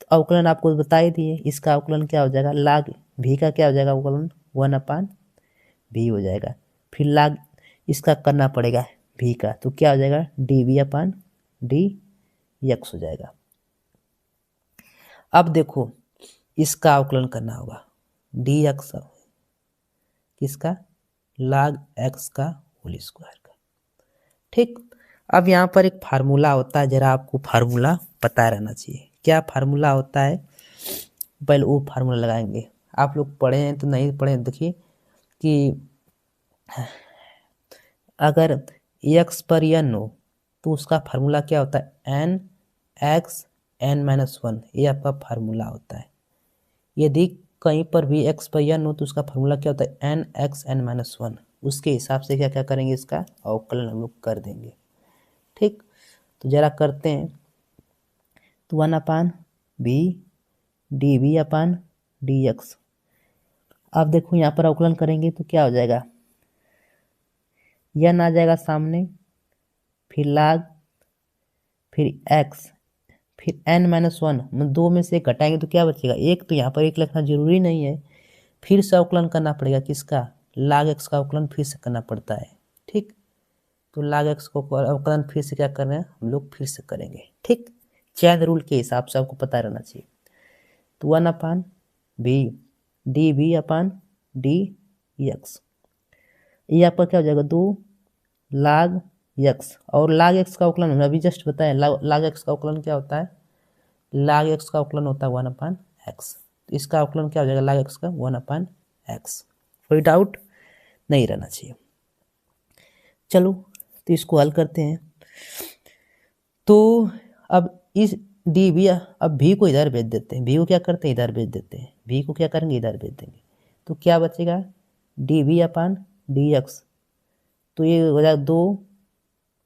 तो अवकलन आपको बता ही दिए, इसका अवकलन क्या हो जाएगा, लाग भी का क्या हो जाएगा अवकलन 1/v हो जाएगा। फिर लाग इसका करना पड़ेगा भी का, तो क्या हो जाएगा dv/dx हो जाएगा। अब देखो इसका अवकलन करना होगा dx किसका, log x का होल स्क्वायर का। ठीक, अब यहाँ पर एक फार्मूला होता है, जरा आपको फार्मूला पता रहना चाहिए। क्या फार्मूला होता है, पहले वो फार्मूला लगाएंगे। आप लोग पढ़े हैं तो नहीं पढ़े, देखिए कि अगर x पर n हो तो उसका फार्मूला क्या होता है, n(x n-1), ये आपका फार्मूला होता है। यदि कहीं पर भी x पर n हो तो उसका फार्मूला क्या होता है, n(x n-1). उसके हिसाब से क्या क्या करेंगे, इसका अवकलन हम लोग कर देंगे। ठीक, तो जरा करते हैं। तो 1/v dv/dx। अब देखो यहाँ पर अवकलन करेंगे तो क्या हो जाएगा, n आ जाएगा सामने, फिर log, फिर x, फिर n-1, मतलब 2 में से घटाएंगे तो क्या बचेगा 1, तो यहाँ पर 1 लिखना जरूरी नहीं है। फिर से अवकलन करना पड़ेगा किसका, log x का अवकलन फिर से करना पड़ता है। ठीक, तो log x को अवकलन फिर से क्या कर रहे हैं हम लोग, फिर से करेंगे। ठीक, चैन रूल के हिसाब से आपको पता रहना चाहिए। तो 1/v dv/dx, ये आपका क्या हो जाएगा 2 log x, और log x का अवकलन हमने अभी जस्ट बताया, log x का अवकलन क्या होता है, log x का अवकलन होता है 1/x। तो इसका अवकलन क्या हो जाएगा log x का 1/x। कोई डाउट नहीं रहना चाहिए। चलो तो इसको हल करते हैं। तो अब इस dv, अब v को इधर भेज देते हैं, v को क्या करते हैं इधर भेज देते हैं, v को क्या करेंगे इधर भेज देंगे, तो क्या बचेगा dv/dx। तो ये हो जाएगा 2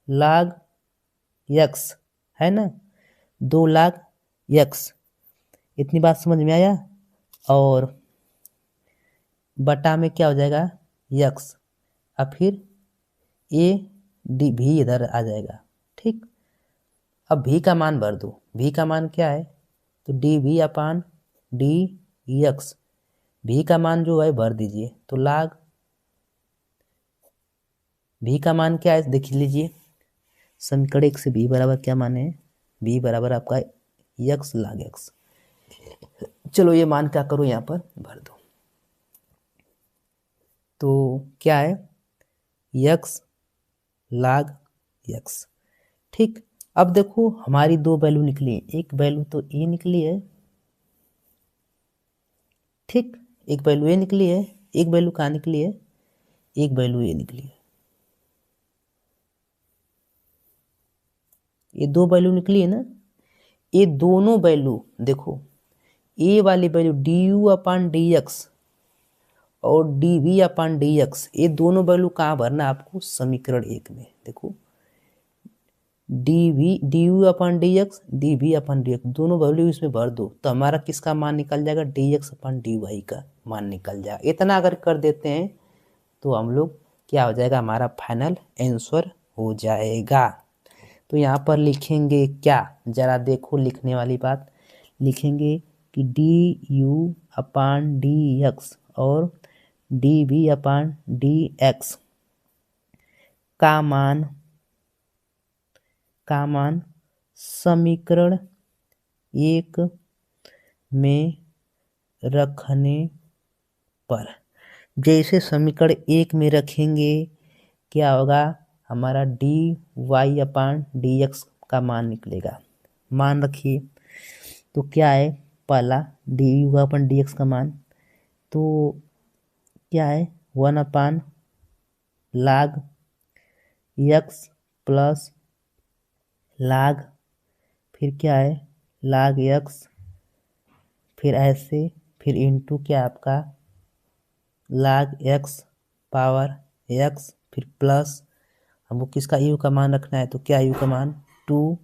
log x, है ना, 2 log x। इतनी बात समझ में आया, और बटा में क्या हो जाएगा x, अब फिर a भी इधर आ जाएगा। ठीक, अब v का मान भर दो, v का मान क्या है, तो dv/dx, v का मान जो है भर दीजिए। तो log v का मान क्या है देख लीजिए, समीकरण 1 से v बराबर क्या मान है, v बराबर आपका x log x। चलो ये मान क्या करो यहाँ पर भर दो, तो क्या है x log x। ठीक, अब देखो हमारी 2 वैल्यू निकली, एक वैल्यू तो ए निकली है, ठीक, एक वैल्यू ए निकली है, एक वैल्यू कहाँ निकली है, एक वैल्यू ए निकली है। ये 2 वैल्यू निकली है ना, ये दोनों वैल्यू देखो, ए वाली वैल्यू du/dx और dv/dx, ये दोनों वैल्यू कहाँ भरना आपको, समीकरण 1 में। देखो du/dx dv/dx दोनों वैल्यू इसमें भर दो, तो हमारा किसका मान निकल जाएगा, dx/dy का मान निकल जाएगा। इतना अगर कर देते हैं तो हम लोग क्या हो जाएगा, हमारा फाइनल आंसर हो जाएगा। तो यहाँ पर लिखेंगे क्या, जरा देखो लिखने वाली बात, लिखेंगे कि du/dx और dv/dx का मान समीकरण 1 में रखने पर, जैसे समीकरण 1 में रखेंगे क्या होगा, हमारा dy/dx का मान निकलेगा। मान रखिए, तो क्या है, पहला du/dx का मान तो क्या है 1/log x प्लस log, फिर क्या है log x, फिर ऐसे, फिर इंटू क्या आपका log x पावर एक्स, फिर प्लस हमको किसका यू का मान रखना है, तो क्या यू का मान 2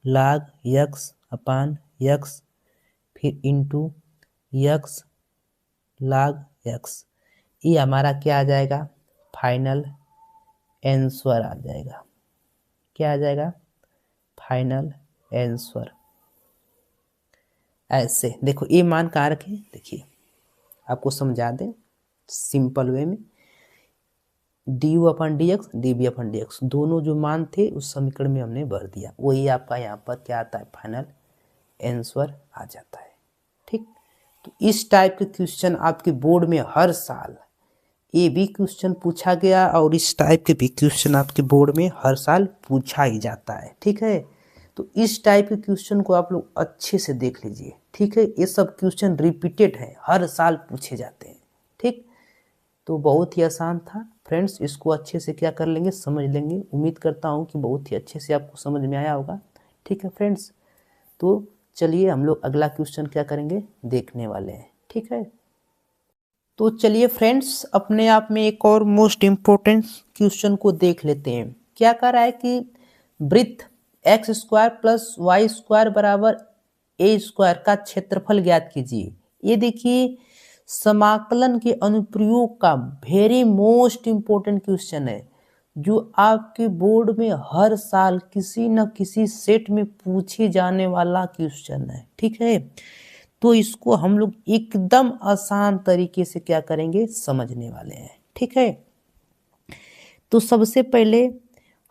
log x अपान x, फिर इंटू x log x। ये हमारा क्या आ जाएगा, फाइनल आंसर आ जाएगा। क्या आ जाएगा, फाइनल आंसर। ऐसे देखो ये मान कहाँ रखे, देखिए आपको समझा दें सिंपल वे में, d u upon d x, d b upon d x, दोनों जो मान थे उस समीकरण में हमने भर दिया, वही आपका यहाँ पर क्या आता है, फाइनल आंसर आ जाता है। ठीक, तो इस टाइप के क्वेश्चन आपके बोर्ड में हर साल ये भी क्वेश्चन पूछा गया और इस टाइप के भी क्वेश्चन आपके बोर्ड में हर साल पूछा ही जाता है। ठीक है, तो इस टाइप के क्वेश्चन को आप लोग अच्छे से देख लीजिए। ठीक है, ये सब क्वेश्चन रिपीटेड है, हर साल पूछे जाते हैं। ठीक, तो बहुत ही आसान था फ्रेंड्स, इसको अच्छे से क्या कर लेंगे, समझ लेंगे। उम्मीद करता हूँ कि बहुत ही अच्छे से आपको समझ में आया होगा। ठीक है फ्रेंड्स, तो चलिए हम लोग अगला क्वेश्चन क्या करेंगे, देखने वाले हैं। ठीक है, तो चलिए फ्रेंड्स अपने आप में एक और मोस्ट इम्पोर्टेंट क्वेश्चन को देख लेते हैं। क्या कर रहा है कि वृत्त x square plus y square बराबर ए स्क्वायर का क्षेत्रफल ज्ञात कीजिए। ये देखिए समाकलन के अनुप्रयोग का वेरी मोस्ट इम्पोर्टेंट क्वेश्चन है, जो आपके बोर्ड में हर साल किसी न किसी सेट में पूछे जाने वाला क्वेश्चन है। ठीक है, तो इसको हम लोग एकदम आसान तरीके से क्या करेंगे, समझने वाले हैं। ठीक है, तो सबसे पहले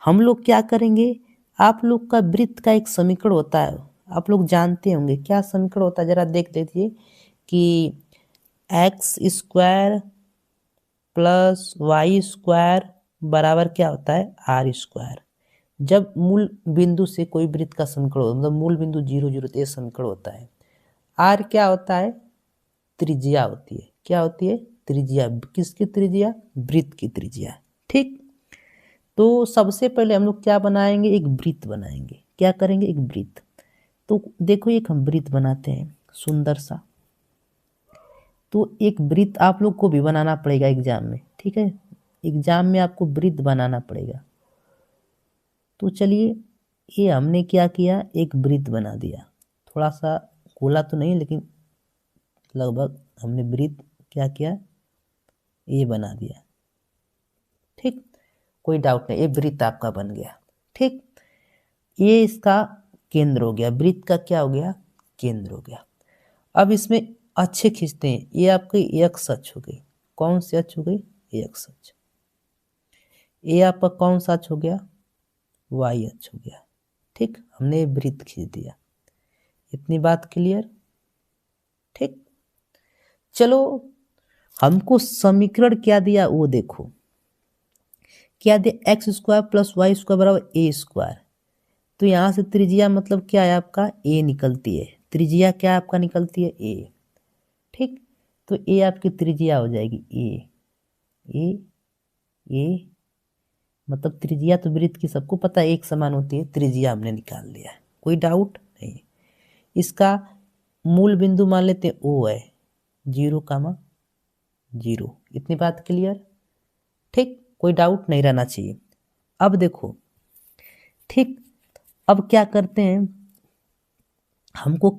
हम लोग क्या करेंगे, आप लोग का वृत्त का एक समीकरण होता है, आप लोग जानते होंगे क्या समीकरण होता है, जरा देख लीजिए कि x square plus y square बराबर क्या होता है, आर स्क्वायर। जब मूल बिंदु से कोई वृत्त का समीकरण होता है, मतलब मूल बिंदु 0 0 ये समीकरण होता है। आर क्या होता है, त्रिज्या होती है। क्या होती है, त्रिज्या। किसकी त्रिज्या, वृत्त की त्रिज्या। ठीक, तो सबसे पहले हम लोग क्या बनाएंगे, एक वृत्त बनाएंगे। क्या करेंगे, एक वृत्त। तो देखो एक हम वृत्त बनाते हैं सुंदर सा। तो एक वृत्त आप लोग को भी बनाना पड़ेगा एग्जाम में। ठीक है, एग्जाम में आपको वृत्त बनाना पड़ेगा। तो चलिए ये हमने क्या किया, एक वृत्त बना दिया, थोड़ा सा गोला तो नहीं लेकिन लगभग हमने वृत्त क्या किया, ये बना दिया। ठीक, कोई डाउट नहीं, ये वृत्त आपका बन गया। ठीक, ये इसका केंद्र हो गया, वृत्त का क्या हो गया, केंद्र हो गया। अब इसमें अच्छे खींचते हैं, ये आपकी एक्स अक्ष हो गई। कौन सी अक्ष हो गई, एक्स अक्ष। ये आपका कौन सा अक्ष हो गया, वाई अक्ष हो गया। ठीक, हमने वृत्त खींच दिया। इतनी बात क्लियर। ठीक, चलो हमको समीकरण क्या दिया वो देखो, क्या दिया, x square plus y square बराबर ए स्क्वायर। तो यहाँ से त्रिज्या मतलब क्या है आपका, ए निकलती है। त्रिज्या क्या आपका निकलती है, ए। ठीक, तो ए आपकी त्रिज्या हो जाएगी ए। ए ए मतलब त्रिज्या तो वृत्त की सबको पता है एक समान होती है, त्रिज्या हमने निकाल लिया, कोई डाउट नहीं। इसका मूल बिंदु मान लेते हैं ओ है, 0 कामा 0। इतनी बात क्लियर। ठीक, कोई डाउट नहीं रहना चाहिए। अब देखो, ठीक, अब क्या करते हैं, हमको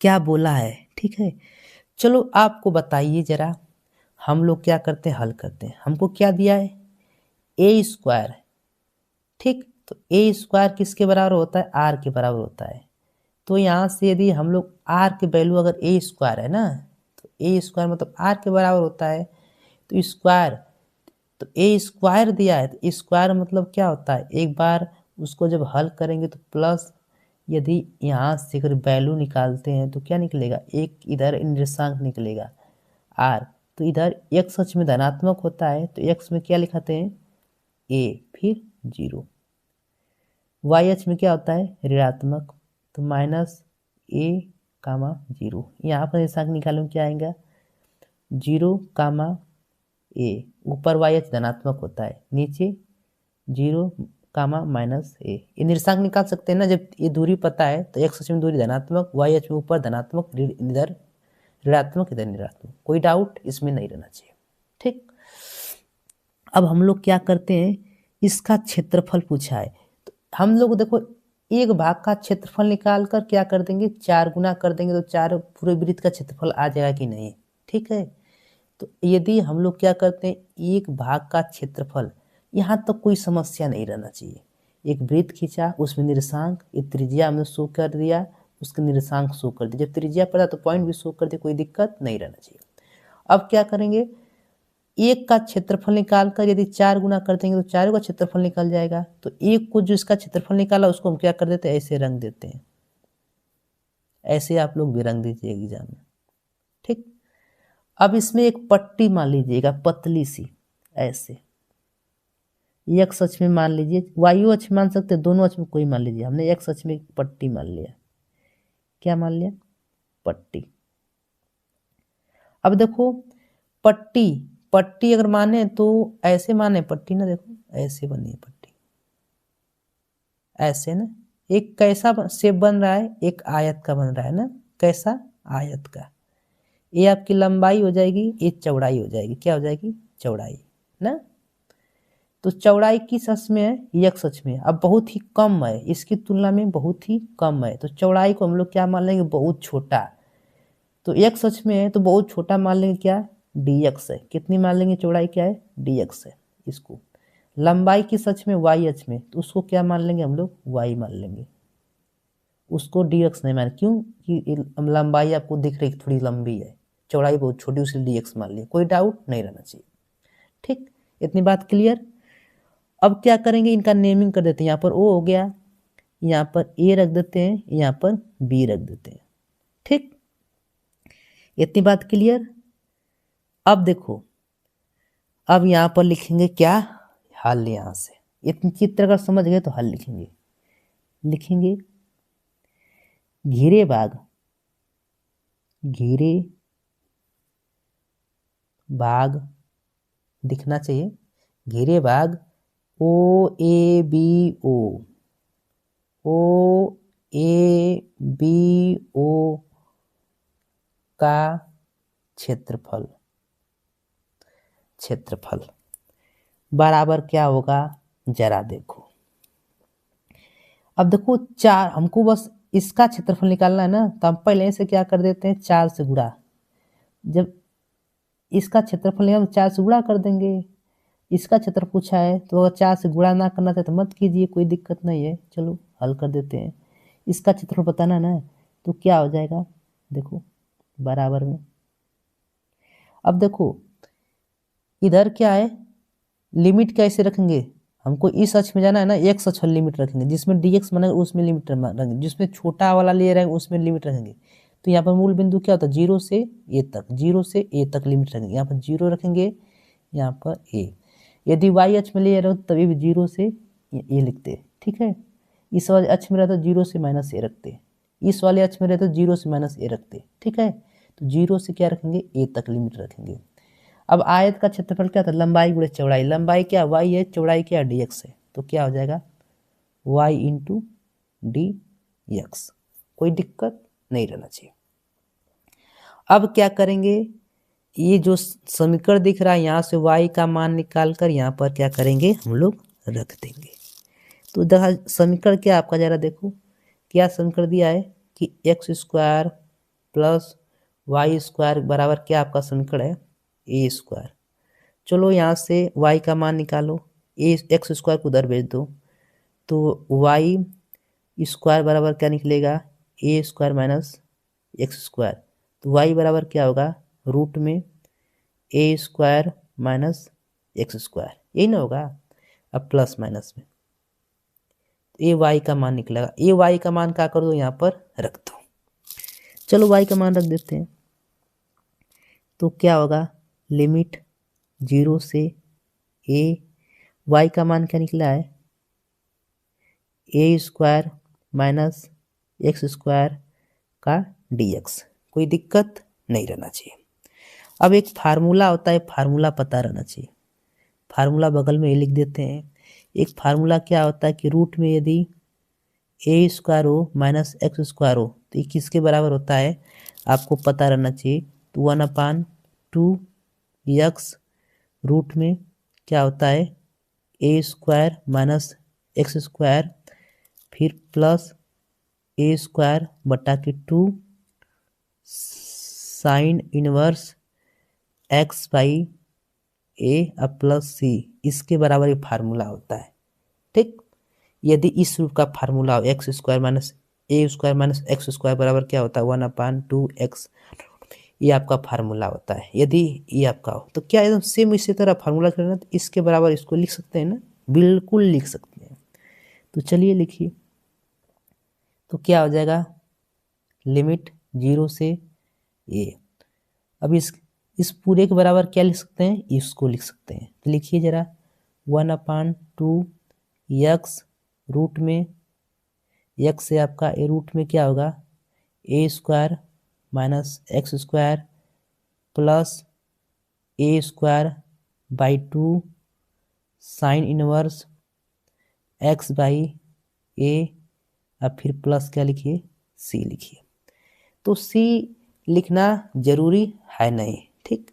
क्या बोला है। ठीक है, चलो आपको बताइए जरा, हम लोग क्या करते हैं, हल करते हैं। हमको क्या दिया है, ए स्क्वायर। ठीक, तो ए स्क्वायर किसके बराबर होता है, आर के बराबर होता है। तो यहाँ से यदि हम लोग आर के वैल्यू अगर ए स्क्वायर है ना, तो ए स्क्वायर मतलब आर के बराबर होता है। तो स्क्वायर, तो ए स्क्वायर दिया है, तो स्क्वायर मतलब क्या होता है, एक बार उसको जब हल करेंगे तो प्लस, यदि यहाँ से अगर वैल्यू निकालते हैं तो क्या निकलेगा, एक इधर निर्देशांक निकलेगा आर। तो इधर एक्स अक्ष में धनात्मक होता है, तो एक्स में क्या लिखाते हैं, ए, फिर 0। वाई अक्ष में क्या होता है, ऋणात्मक, तो माइनस ए कामा 0। यहाँ पर निर्देशांक निकालूँ क्या आएगा, 0 कामा ए। ऊपर वाई अक्ष धनात्मक होता है, नीचे 0 कामा माइनस ए। ये निर्देशांक निकाल सकते हैं ना, जब ये दूरी पता है तो एक्स अक्ष में दूरी धनात्मक, वाई अक्ष में ऊपर धनात्मक, इधर ऋणात्मक, इधर ऋणात्मक। कोई डाउट इसमें नहीं रहना चाहिए। ठीक, अब हम लोग क्या करते हैं, इसका क्षेत्रफल पूछा है तो हम लोग देखो एक भाग का क्षेत्रफल निकाल कर क्या कर देंगे, 4 गुना कर देंगे तो 4 पूरे वृत्त का क्षेत्रफल आ जाएगा कि नहीं। ठीक है, तो यदि हम लोग क्या करते हैं, एक भाग का क्षेत्रफल, यहाँ तक कोई समस्या नहीं रहना चाहिए। एक वृत्त खींचा, उसमें निर्देशांक, एक त्रिज्या हमने शो कर दिया, उसके निर्देशांक शो कर दिया। जब त्रिज्या पड़ा तो पॉइंट भी शो कर दिया, कोई दिक्कत नहीं रहना चाहिए। अब क्या करेंगे, एक का क्षेत्रफल निकाल कर यदि 4 गुना कर देंगे तो 4 का क्षेत्रफल निकल जाएगा। तो एक को जो इसका क्षेत्रफल निकाला उसको हम क्या कर देते हैं, ऐसे रंग देते हैं। ऐसे आप लोग भी रंग दीजिए एग्जाम में। ठीक, अब इसमें एक पट्टी मान लीजिएगा पतली सी, ऐसे एक्स अक्ष में मान लीजिए, वायु अक्ष मान सकते हैं, दोनों अक्ष में कोई मान लीजिए। हमने एक्स अक्ष में एक पट्टी मान लिया। क्या मान लिया, पट्टी। अब देखो पट्टी, पट्टी अगर माने तो ऐसे माने पट्टी ना, देखो ऐसे बनी है पट्टी, ऐसे ना। एक कैसा शेप बन रहा है, एक आयत का बन रहा है ना, कैसा, आयत का। ये आपकी लंबाई हो जाएगी, ये चौड़ाई हो जाएगी। क्या हो जाएगी, चौड़ाई ना। तो चौड़ाई किस अक्ष में है, एक्स अक्ष में। अब बहुत ही कम है, इसकी तुलना में बहुत ही कम है, तो चौड़ाई को हम लोग क्या मान लेंगे, बहुत छोटा। तो एक्स अक्ष में है तो बहुत छोटा मान लेंगे, क्या, dx है। कितनी मान लेंगे, चौड़ाई क्या है, dx है इसको। लंबाई किस अक्ष में, y अक्ष में, तो उसको क्या मान लेंगे हम लोग, y मान लेंगे। उसको dx नहीं मान, क्यों कि लंबाई आपको दिख रही थोड़ी लंबी है, चौड़ाई बहुत छोटी, उसलिए dx मान लिया। कोई डाउट नहीं रहना चाहिए। ठीक, इतनी बात क्लियर। अब क्या करेंगे, इनका नेमिंग कर देते हैं। यहाँ पर ओ हो गया, यहाँ पर ए रख देते हैं, यहाँ पर बी रख देते हैं। ठीक, इतनी बात क्लियर। अब देखो, अब यहाँ पर लिखेंगे क्या, हल। यहाँ से इतनी चित्र अगर समझ गए तो हल लिखेंगे। लिखेंगे घिरे भाग, घिरे भाग दिखना चाहिए, घिरे भाग ओ A B O, O A B O का क्षेत्रफल, क्षेत्रफल बराबर क्या होगा, जरा देखो। अब देखो चार, हमको बस इसका क्षेत्रफल निकालना है ना, तो हम पहले से क्या कर देते हैं, 4 से गुणा। जब इसका क्षेत्रफल हम 4 से गुणा कर देंगे। इसका क्षेत्र पूछा है तो अगर 4 से गुणा ना करना चाहे तो मत कीजिए, कोई दिक्कत नहीं है। चलो हल कर देते हैं। इसका क्षेत्रफल बताना ना, तो क्या हो जाएगा, देखो बराबर में। अब देखो इधर क्या है, लिमिट कैसे रखेंगे, हमको इस अक्ष में जाना है ना, एक्स अक्ष लिमिट रखेंगे, जिसमें dx मानेगा उसमें लिमिट रखेंगे, जिसमें छोटा वाला ले रहे हैं उसमें लिमिट रखेंगे। तो यहाँ पर मूल बिंदु क्या होता है, 0 से a तक, 0 से a तक लिमिट रखेंगे। यहाँ पर 0 रखेंगे, यहाँ पर a। यदि y अक्ष में ले रहे हो तभी भी 0 से a लिखते, ठीक है। इस वाले अक्ष में रहता 0 से -a रखते, इस वाले अक्ष में रहता 0 से -a रखते, ठीक है। तो 0 से क्या रखेंगे, a तक लिमिट रखेंगे। अब आयत का क्षेत्रफल क्या था, लंबाई गुणे चौड़ाई। लंबाई क्या y है, चौड़ाई क्या dx है, तो क्या हो जाएगा y इंटू dx। कोई दिक्कत नहीं रहना चाहिए। अब क्या करेंगे, ये जो समीकरण दिख रहा है यहाँ से y का मान निकाल कर यहाँ पर क्या करेंगे, हम लोग रख देंगे। तो देखा समीकरण क्या आपका, जरा देखो क्या समीकरण दिया है कि x² प्लस y² बराबर क्या आपका समीकरण है, a²। चलो यहाँ से y का मान निकालो, x² को उधर भेज दो, तो y² बराबर क्या निकलेगा, a² माइनस x²। तो y बराबर क्या होगा, रूट में a² माइनस x², यही ना होगा। अब प्लस माइनस में ए वाई का मान निकलेगा, ए वाई का मान क्या कर दो, यहाँ पर रख दो। चलो y का मान रख देते हैं, तो क्या होगा, लिमिट 0 से a, y का मान क्या निकला है, a² माइनस x² का dx। कोई दिक्कत नहीं रहना चाहिए। अब एक फार्मूला होता है, फार्मूला पता रहना चाहिए। फार्मूला बगल में ही लिख देते हैं। एक फार्मूला क्या होता है कि रूट में यदि a² हो माइनस x² हो तो ये किसके बराबर होता है, आपको पता रहना चाहिए। तो 1/2 x रूट में क्या होता है ए स्क्वायर माइनस एक्स स्क्वायर फिर प्लस ए स्क्वायर बटा के 2 sine inverse x by a अब प्लस सी, इसके बराबर ये फार्मूला होता है। ठीक, यदि इस रूप का फार्मूला हो एक्स स्क्वायर माइनस ए स्क्वायर माइनस एक्स स्क्वायर बराबर क्या होता है 1/2x, ये आपका फार्मूला होता है। यदि ये आपका हो तो क्या एकदम सेम इसी तरह फार्मूला करना, तो इसके बराबर इसको लिख सकते हैं ना, बिल्कुल लिख सकते हैं। तो चलिए लिखिए, तो क्या हो जाएगा लिमिट 0 से ए। अब इस पूरे के बराबर क्या लिख सकते हैं, इसको लिख सकते हैं। तो लिखिए जरा 1/2x रूट में x से आपका ए रूट में क्या होगा a square minus x square plus a square by 2 sine inverse x by a, अब फिर प्लस क्या लिखिए सी लिखिए। तो सी लिखना जरूरी है नहीं, ठीक,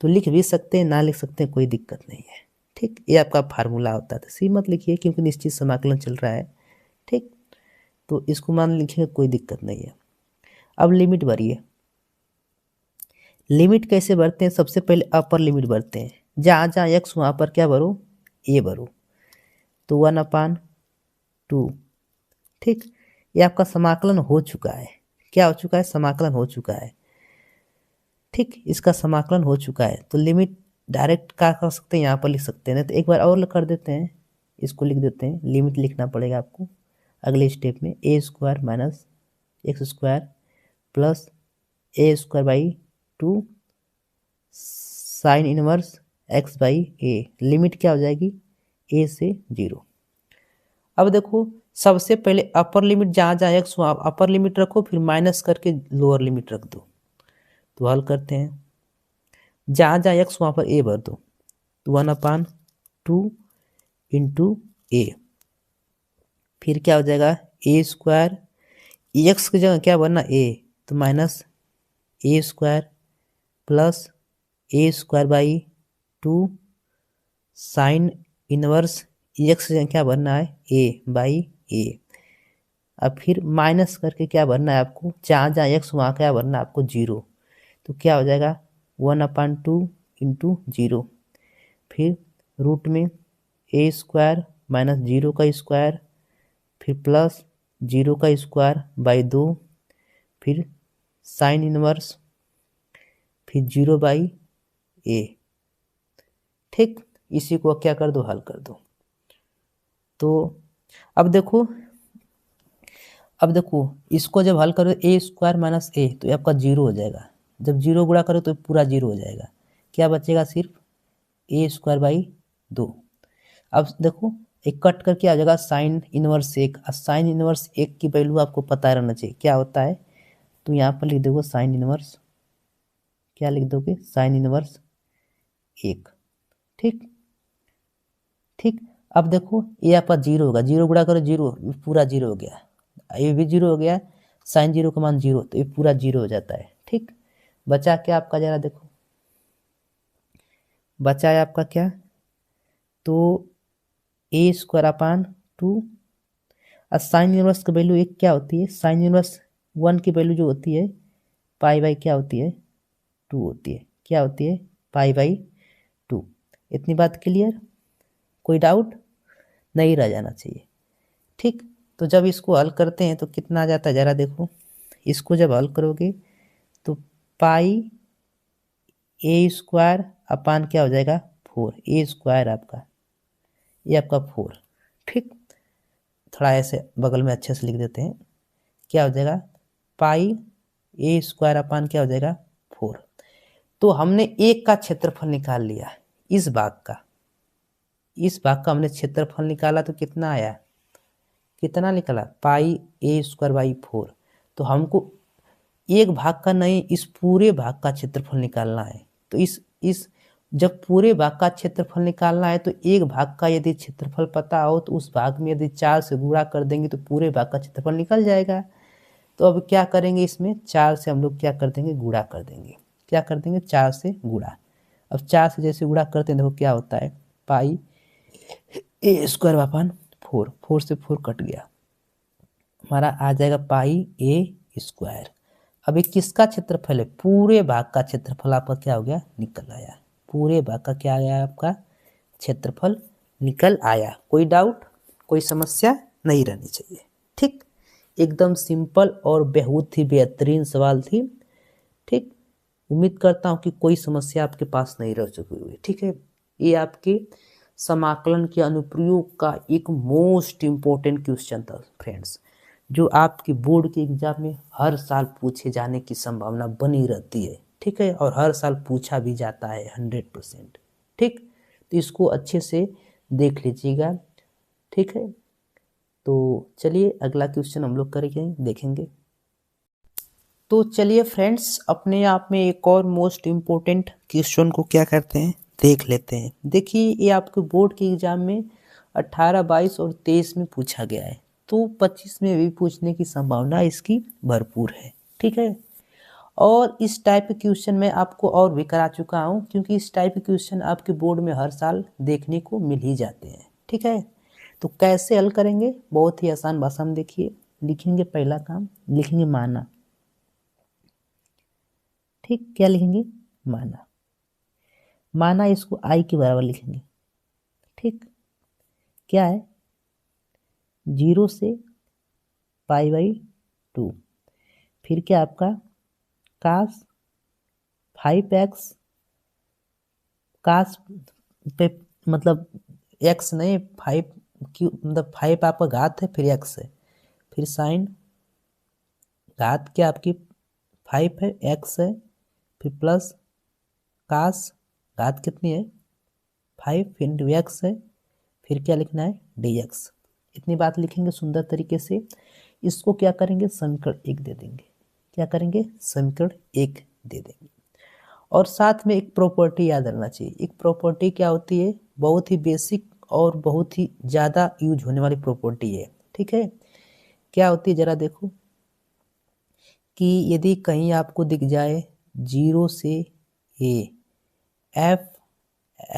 तो लिख भी सकते हैं ना लिख सकते हैं, कोई दिक्कत नहीं है। ठीक, ये आपका फार्मूला होता है, तो सी मत लिखिए क्योंकि निश्चित समाकलन चल रहा है। ठीक, तो इसको मान लिखिए, कोई दिक्कत नहीं है। अब लिमिट भरिए। लिमिट कैसे भरते हैं, सबसे पहले अपर लिमिट भरते हैं, जहाँ जहाँ एक्स वहाँ पर क्या भरो ए भरो, तो 1/2। ठीक, ये आपका समाकलन हो चुका है। क्या हो चुका है, समाकलन हो चुका है। ठीक, इसका समाकलन हो चुका है, तो लिमिट डायरेक्ट क्या कर सकते हैं, यहाँ पर लिख सकते हैं। नहीं तो एक बार और कर देते हैं, इसको लिख देते हैं। लिमिट लिखना पड़ेगा आपको अगले स्टेप में, a square minus x square plus a square by 2 sine inverse x by a. Limit क्या हो जाएगी ए से 0। अब देखो, सबसे पहले अपर लिमिट जहाँ जहाँ एक्स वहाँ अपर लिमिट रखो, फिर माइनस करके लोअर लिमिट रख दो। तो हल करते हैं, जहाँ जहाँ एक्स वहाँ पर ए भर दो, तो 1/2 इंटू ए, फिर क्या हो जाएगा ए स्क्वायर, एक्स की जगह क्या भरना ए, तो minus A square plus a square by 2 sine inverse x की जगह क्या भरना है ए बाई ए। अब फिर माइनस करके क्या भरना है आपको, जहाँ जहाँ एक्स वहाँ क्या भरना है आपको 0, तो क्या हो जाएगा 1/2 इंटू 0, फिर रूट में ए स्क्वायर माइनस 0 का स्क्वायर फिर प्लस 0 का स्क्वायर बाई 2, फिर साइन इनवर्स फिर 0 बाई ए। ठीक, इसी को क्या कर दो, हल कर दो। तो अब देखो इसको जब हल करो ए स्क्वायर माइनस ए, तो ये आपका 0 हो जाएगा। जब 0 गुणा करो तो पूरा 0 हो जाएगा, क्या बचेगा सिर्फ ए स्क्वायर बाई 2। अब देखो एक कट करके आ जाएगा साइन इनवर्स 1। साइन इनवर्स 1 की वैल्यू आपको पता रहना चाहिए क्या होता है, तो यहाँ पर लिख दोगे साइन इनवर्स, क्या लिख दोगे साइन इनवर्स 1। ठीक, अब देखो ये आपका 0 होगा, 0 गुणा करो 0, पूरा 0 हो गया, ये भी 0 हो गया, साइन 0 का मान 0, तो ये पूरा 0 हो जाता है। ठीक, बचा क्या आपका, जरा देखो बचा है आपका क्या, तो ए स्क्वायर अपान 2, और साइन इनवर्स की वैल्यू एक क्या होती है, साइन इनवर्स 1 की वैल्यू जो होती है पाई बाई क्या होती है 2 होती है, क्या होती है पाई बाई 2। इतनी बात क्लियर, कोई डाउट नहीं रह जाना चाहिए। ठीक, तो जब इसको हल करते हैं तो कितना आ जाता है, जरा देखो, इसको जब हल करोगे तो पाई ए स्क्वायर अपान क्या हो जाएगा 4, ए स्क्वायर आपका ये आपका 4। ठीक, थोड़ा ऐसे बगल में अच्छे से लिख देते हैं, क्या हो जाएगा पाई ए स्क्वायर अपान क्या हो जाएगा 4। तो हमने एक का क्षेत्रफल निकाल लिया, इस भाग का हमने क्षेत्रफल निकाला, तो कितना आया, कितना निकला पाई ए स्क्वायर बाई 4। तो हमको एक भाग का नहीं, इस पूरे भाग का क्षेत्रफल निकालना है। तो इस जब पूरे भाग का क्षेत्रफल निकालना है, तो एक भाग का यदि क्षेत्रफल पता हो तो उस भाग में यदि 4 से गुणा कर देंगे तो पूरे भाग का क्षेत्रफल निकल जाएगा। तो अब क्या करेंगे, इसमें 4 से हम लोग क्या कर देंगे, गुणा कर देंगे। क्या कर देंगे, 4 से गुणा। अब 4 से जैसे गुणा करते हैं देखो क्या होता है, पाई ए स्क्वायर अपन 4 से 4 कट गया, हमारा आ जाएगा पाई ए स्क्वायर। अब ये किसका क्षेत्रफल है? पूरे भाग का क्षेत्रफल आपका क्या हो गया? निकल आया। पूरे भाग का क्या आया? आपका क्षेत्रफल निकल आया। कोई डाउट, कोई समस्या नहीं रहनी चाहिए। ठीक, एकदम सिंपल और बहुत ही बेहतरीन सवाल थी। ठीक, उम्मीद करता हूँ कि कोई समस्या आपके पास नहीं रह चुकी हुई। ठीक है, ये आपके समाकलन के अनुप्रयोग का एक मोस्ट इम्पोर्टेंट क्वेश्चन था फ्रेंड्स, जो आपके बोर्ड के एग्जाम में हर साल पूछे जाने की संभावना बनी रहती है। ठीक है, और हर साल पूछा भी जाता है 100%। ठीक, तो इसको अच्छे से देख लीजिएगा। ठीक है, तो चलिए अगला क्वेश्चन हम लोग करेंगे, देखेंगे। तो चलिए फ्रेंड्स, अपने आप में एक और मोस्ट इम्पोर्टेंट क्वेश्चन को क्या करते हैं, देख लेते हैं। देखिए, ये आपके बोर्ड के एग्जाम में 18, 22 और 23 में पूछा गया है, तो 25 में भी पूछने की संभावना इसकी भरपूर है। ठीक है, और इस टाइप के क्वेश्चन मैं आपको और भी करा चुका हूँ, क्योंकि इस टाइप के क्वेश्चन आपके बोर्ड में हर साल देखने को मिल ही जाते हैं। ठीक है, तो कैसे हल करेंगे? बहुत ही आसान भाषा में देखिए, लिखेंगे पहला काम, लिखेंगे माना। ठीक, क्या लिखेंगे? माना। माना इसको आई के बराबर लिखेंगे। ठीक, क्या है? 0 से π/2। फिर क्या आपका? कास 5x, कास पे मतलब x नहीं, 5 क्यू मतलब 5 आपका घात है, फिर x है, फिर साइन घात क्या आपकी 5 है, x है, फिर प्लस कास घात कितनी है? 5 इंटू एक्स है, फिर क्या लिखना है? dx। इतनी बात लिखेंगे सुंदर तरीके से। इसको क्या करेंगे? समीकरण 1 दे देंगे। क्या करेंगे? समीकरण 1 दे देंगे। और साथ में एक प्रॉपर्टी याद रखना चाहिए। एक प्रॉपर्टी क्या होती है? बहुत ही बेसिक और बहुत ही ज़्यादा यूज होने वाली प्रॉपर्टी है। ठीक है, क्या होती है जरा देखो, कि यदि कहीं आपको दिख जाए 0 से a f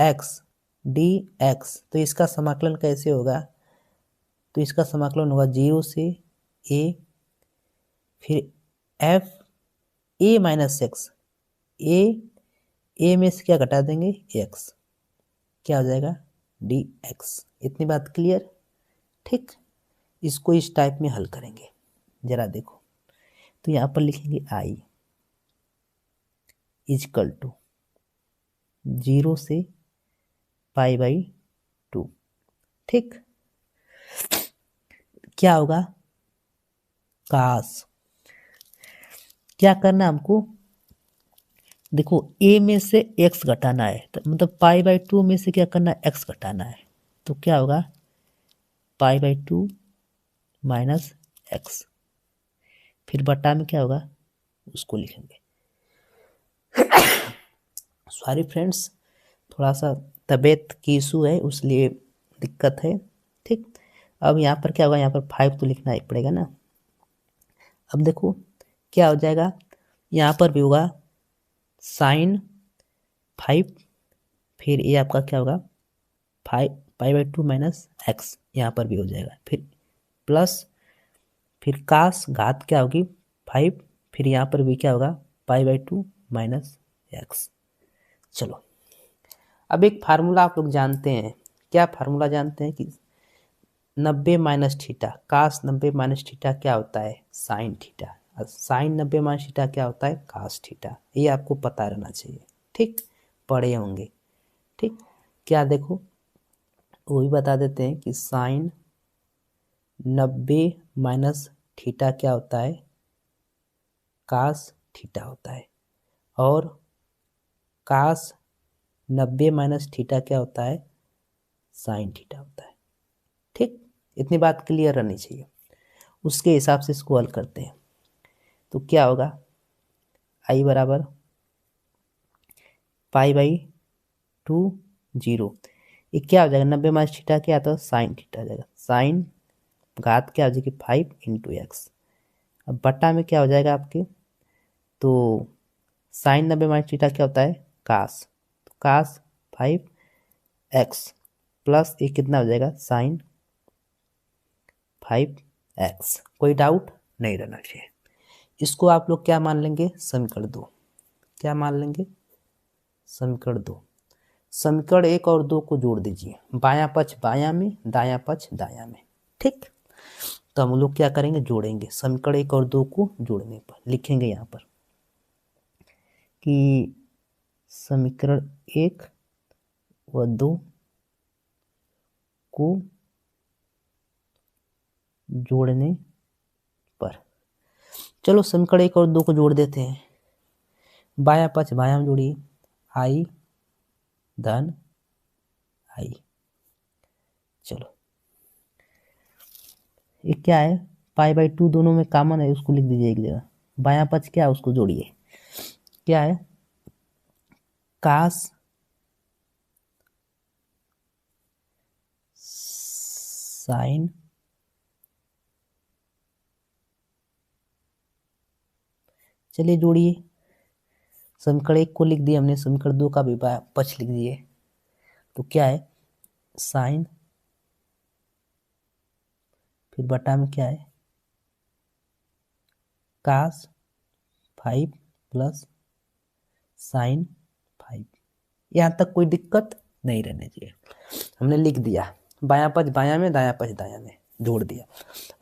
x dx, तो इसका समाकलन कैसे होगा? तो इसका समाकलन होगा 0 से a, फिर f a minus x, a में से क्या घटा देंगे? x, क्या हो जाएगा? dx। इतनी बात क्लियर? ठीक, इसको इस टाइप में हल करेंगे, जरा देखो। तो यहाँ पर लिखेंगे i इजकल टू 0 से π/2। ठीक, क्या होगा? कास, क्या करना है हमको? देखो, a में से x घटाना है, तो मतलब π/2 में से क्या करना है? x घटाना है। तो क्या होगा? π/2 माइनस एक्स, फिर बटा में क्या होगा? उसको लिखेंगे। सॉरी फ्रेंड्स, थोड़ा सा तबीयत की इशू है, उसलिए दिक्कत है। ठीक, अब यहाँ पर क्या होगा? यहाँ पर 5 तो लिखना ही पड़ेगा ना। अब देखो क्या हो जाएगा, यहाँ पर भी होगा साइन 5, फिर ये आपका क्या होगा? 5 π/2 माइनस एक्स, यहाँ पर भी हो जाएगा, फिर प्लस, फिर कास घात क्या होगी? 5, फिर यहाँ पर भी क्या होगा? π/2 माइनस एक्स। चलो, अब एक फार्मूला आप लोग जानते हैं। क्या फार्मूला जानते हैं? कि 90 minus theta, cos 90 minus theta क्या होता है? Sine theta. और साइन 90 माइनस थीटा क्या होता है? Cos theta. ये आपको पता रहना चाहिए। ठीक, पढ़े होंगे। ठीक, क्या देखो, वो भी बता देते हैं कि साइन 90 माइनस थीटा क्या होता है? कास थीटा होता है। और कास 90 माइनस थीटा क्या होता है? साइन थीटा होता है। ठीक, इतनी बात क्लियर रहनी चाहिए। उसके हिसाब से इसको हल करते हैं। तो क्या होगा? आई बराबर π/2 0, ये क्या हो जाएगा? 90 माइनस थीटा क्या आता है? साइन थीटा आ जाएगा। साइन घात क्या हो जाएगी? 5 इंटू एक्स। अब बट्टा में क्या हो जाएगा आपके? तो साइन 90 माइनस थीटा क्या होता है? कास, तो कास 5 एक्स प्लस ये कितना हो जाएगा साइन 5x। कोई डाउट नहीं रहना चाहिए। इसको आप लोग क्या मान लेंगे, समीकरण 2। क्या मान लेंगे, समीकरण 2। समीकरण 1 और 2 को जोड़ दीजिए, बायां पक्ष बायां में, दायां पक्ष दायां में। ठीक, तो हम लोग क्या करेंगे, जोड़ेंगे। समीकरण 1 और 2 को जोड़ने पर लिखेंगे यहाँ पर कि समीकरण 1 व 2 को जोड़ने पर, चलो समीकरण 1 और 2 को जोड़ देते हैं। बायां पक्ष बायां में जोड़िए, आई धन आई। चलो ये क्या है, पाई बाई 2 दोनों में कॉमन है, उसको लिख दीजिए एक जगह। बायां पक्ष क्या है उसको जोड़िए, क्या है, कास साइन चलिए जोड़िए। समीकरण 1 को लिख दिया हमने, समीकरण 2 का भी पक्ष लिख दिए। तो क्या है, साइन, फिर बटा में क्या है, कास 5 प्लस साइन 5। यहाँ तक कोई दिक्कत नहीं रहनी चाहिए। हमने लिख दिया, बायां पक्ष बायां में, दायां पक्ष दायां में, जोड़ दिया।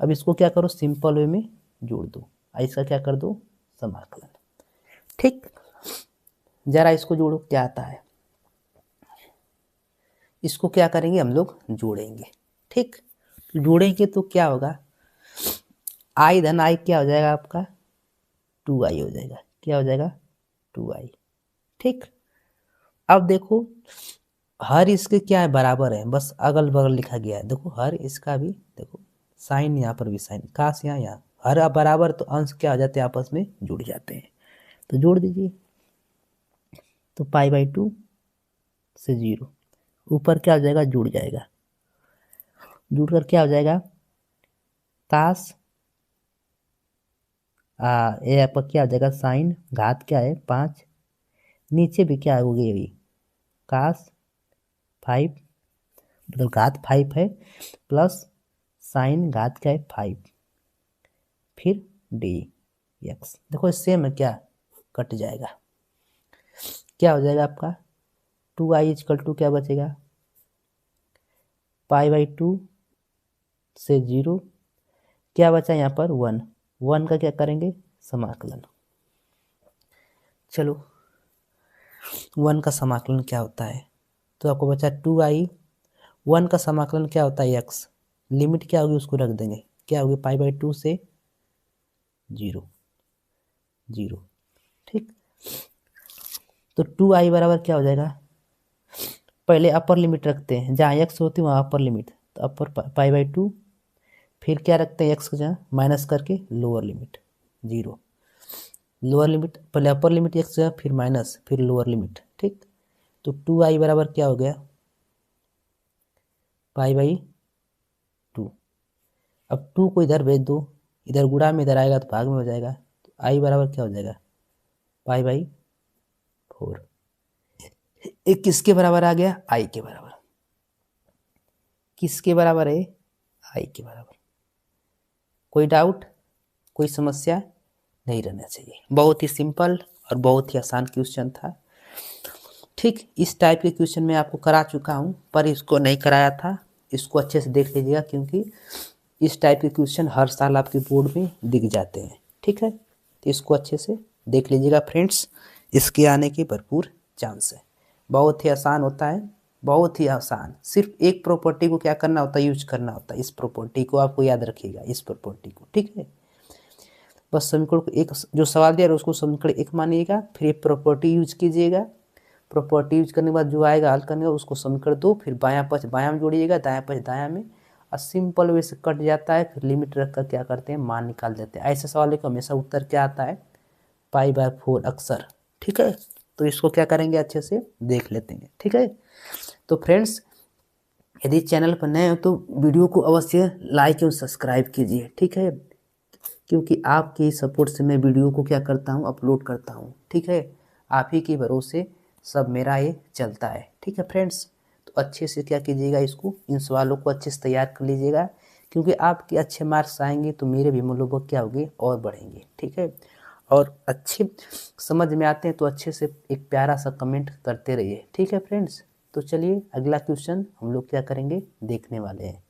अब इसको क्या करो, सिंपल वे में जोड़ दो, इसका क्या कर दो, समाकलन। ठीक, जरा इसको जोड़ो, क्या आता है। इसको क्या करेंगे हम लोग, जोड़ेंगे। ठीक, जोड़ेंगे तो क्या होगा, आई धन आई क्या हो जाएगा आपका, 2i हो जाएगा। क्या हो जाएगा, 2i। ठीक, अब देखो हर इसके क्या है, बराबर है, बस अगल बगल लिखा गया है। देखो हर इसका भी, देखो साइन यहाँ पर भी साइन, काश यहाँ हर बराबर, तो अंश क्या हो जाते हैं, आपस में जुड़ जाते हैं। तो जोड़ दीजिए, तो पाई बाई 2 से 0, ऊपर क्या हो जाएगा, जुड़ जाएगा। जुड़कर क्या हो जाएगा, काश ये आपका क्या हो जाएगा, साइन घात क्या है 5, नीचे भी क्या हो गई, काश 5, मतलब घात 5 है, प्लस साइन घात क्या है 5, फिर डी एक्स। देखो सेम है, क्या कट जाएगा, क्या हो जाएगा आपका 2i इजकल टू क्या बचेगा, पाई बाई 2 से 0, क्या बचा यहाँ पर 1 का क्या करेंगे, समाकलन। चलो 1 का समाकलन क्या होता है, तो आपको बचा 2i। 1 का समाकलन क्या होता है, x। लिमिट क्या होगी उसको रख देंगे, क्या होगी, पाई बाई 2 से 0। ठीक, तो 2i बराबर क्या हो जाएगा, पहले अपर लिमिट रखते हैं, जहाँ x होती है वहाँ अपर लिमिट, तो अपर पाई बाई 2, फिर क्या रखते हैं x को जहाँ माइनस करके लोअर लिमिट 0। लोअर लिमिट पहले अपर लिमिट x जगह, फिर माइनस, फिर लोअर लिमिट। ठीक, तो 2i बराबर क्या हो गया, पाई बाई 2। अब 2 को इधर भेज दो, इधर गुणा में इधर आएगा तो भाग में हो जाएगा, तो i बराबर क्या हो जाएगा, पाई बाई 4। एक किसके बराबर आ गया, i के बराबर। किसके बराबर है, i के बराबर। कोई डाउट, कोई समस्या नहीं रहना चाहिए। बहुत ही सिंपल और बहुत ही आसान क्वेश्चन था। ठीक, इस टाइप के क्वेश्चन मैं आपको करा चुका हूँ, पर इसको नहीं कराया था, इसको अच्छे से देख लीजिएगा, क्योंकि इस टाइप के क्वेश्चन हर साल आपके बोर्ड में दिख जाते हैं। ठीक है, तो इसको अच्छे से देख लीजिएगा फ्रेंड्स, इसके आने की भरपूर चांस है। बहुत ही आसान होता है, बहुत ही आसान। सिर्फ एक प्रॉपर्टी को क्या करना होता है, यूज करना होता है। इस प्रॉपर्टी को आपको याद रखिएगा, इस प्रॉपर्टी को। ठीक है, बस समीकरण को एक जो सवाल दिया है उसको समीकरण 1 मानिएगा, फिर एक प्रॉपर्टी यूज कीजिएगा। प्रॉपर्टी यूज करने के बाद जो आएगा हल करने का उसको समीकरण 2, फिर बायां पक्ष बायां में जोड़िएगा, दायां पक्ष दायां में, और सिंपल वे से कट जाता है। फिर लिमिट रख कर क्या करते हैं, मान निकाल देते हैं। ऐसे सवाल का हमेशा उत्तर क्या आता है, पाई बाय 4 अक्सर। ठीक है, तो इसको क्या करेंगे, अच्छे से देख लेते हैं। ठीक है, तो फ्रेंड्स यदि चैनल पर नए हो तो वीडियो को अवश्य लाइक एवं सब्सक्राइब कीजिए। ठीक है, क्योंकि आपके सपोर्ट से मैं वीडियो को क्या करता हूँ, अपलोड करता हूँ। ठीक है, आप ही के भरोसे सब मेरा ये चलता है। ठीक है फ्रेंड्स, तो तो अच्छे से क्या कीजिएगा, इसको इन सवालों को अच्छे से तैयार कर लीजिएगा, क्योंकि आपके अच्छे मार्क्स आएंगे तो मेरे भी मनोबल क्या होंगे, और बढ़ेंगे। ठीक है, और अच्छे समझ में आते हैं तो अच्छे से एक प्यारा सा कमेंट करते रहिए। ठीक है फ्रेंड्स, तो चलिए अगला क्वेश्चन हम लोग क्या करेंगे, देखने वाले हैं।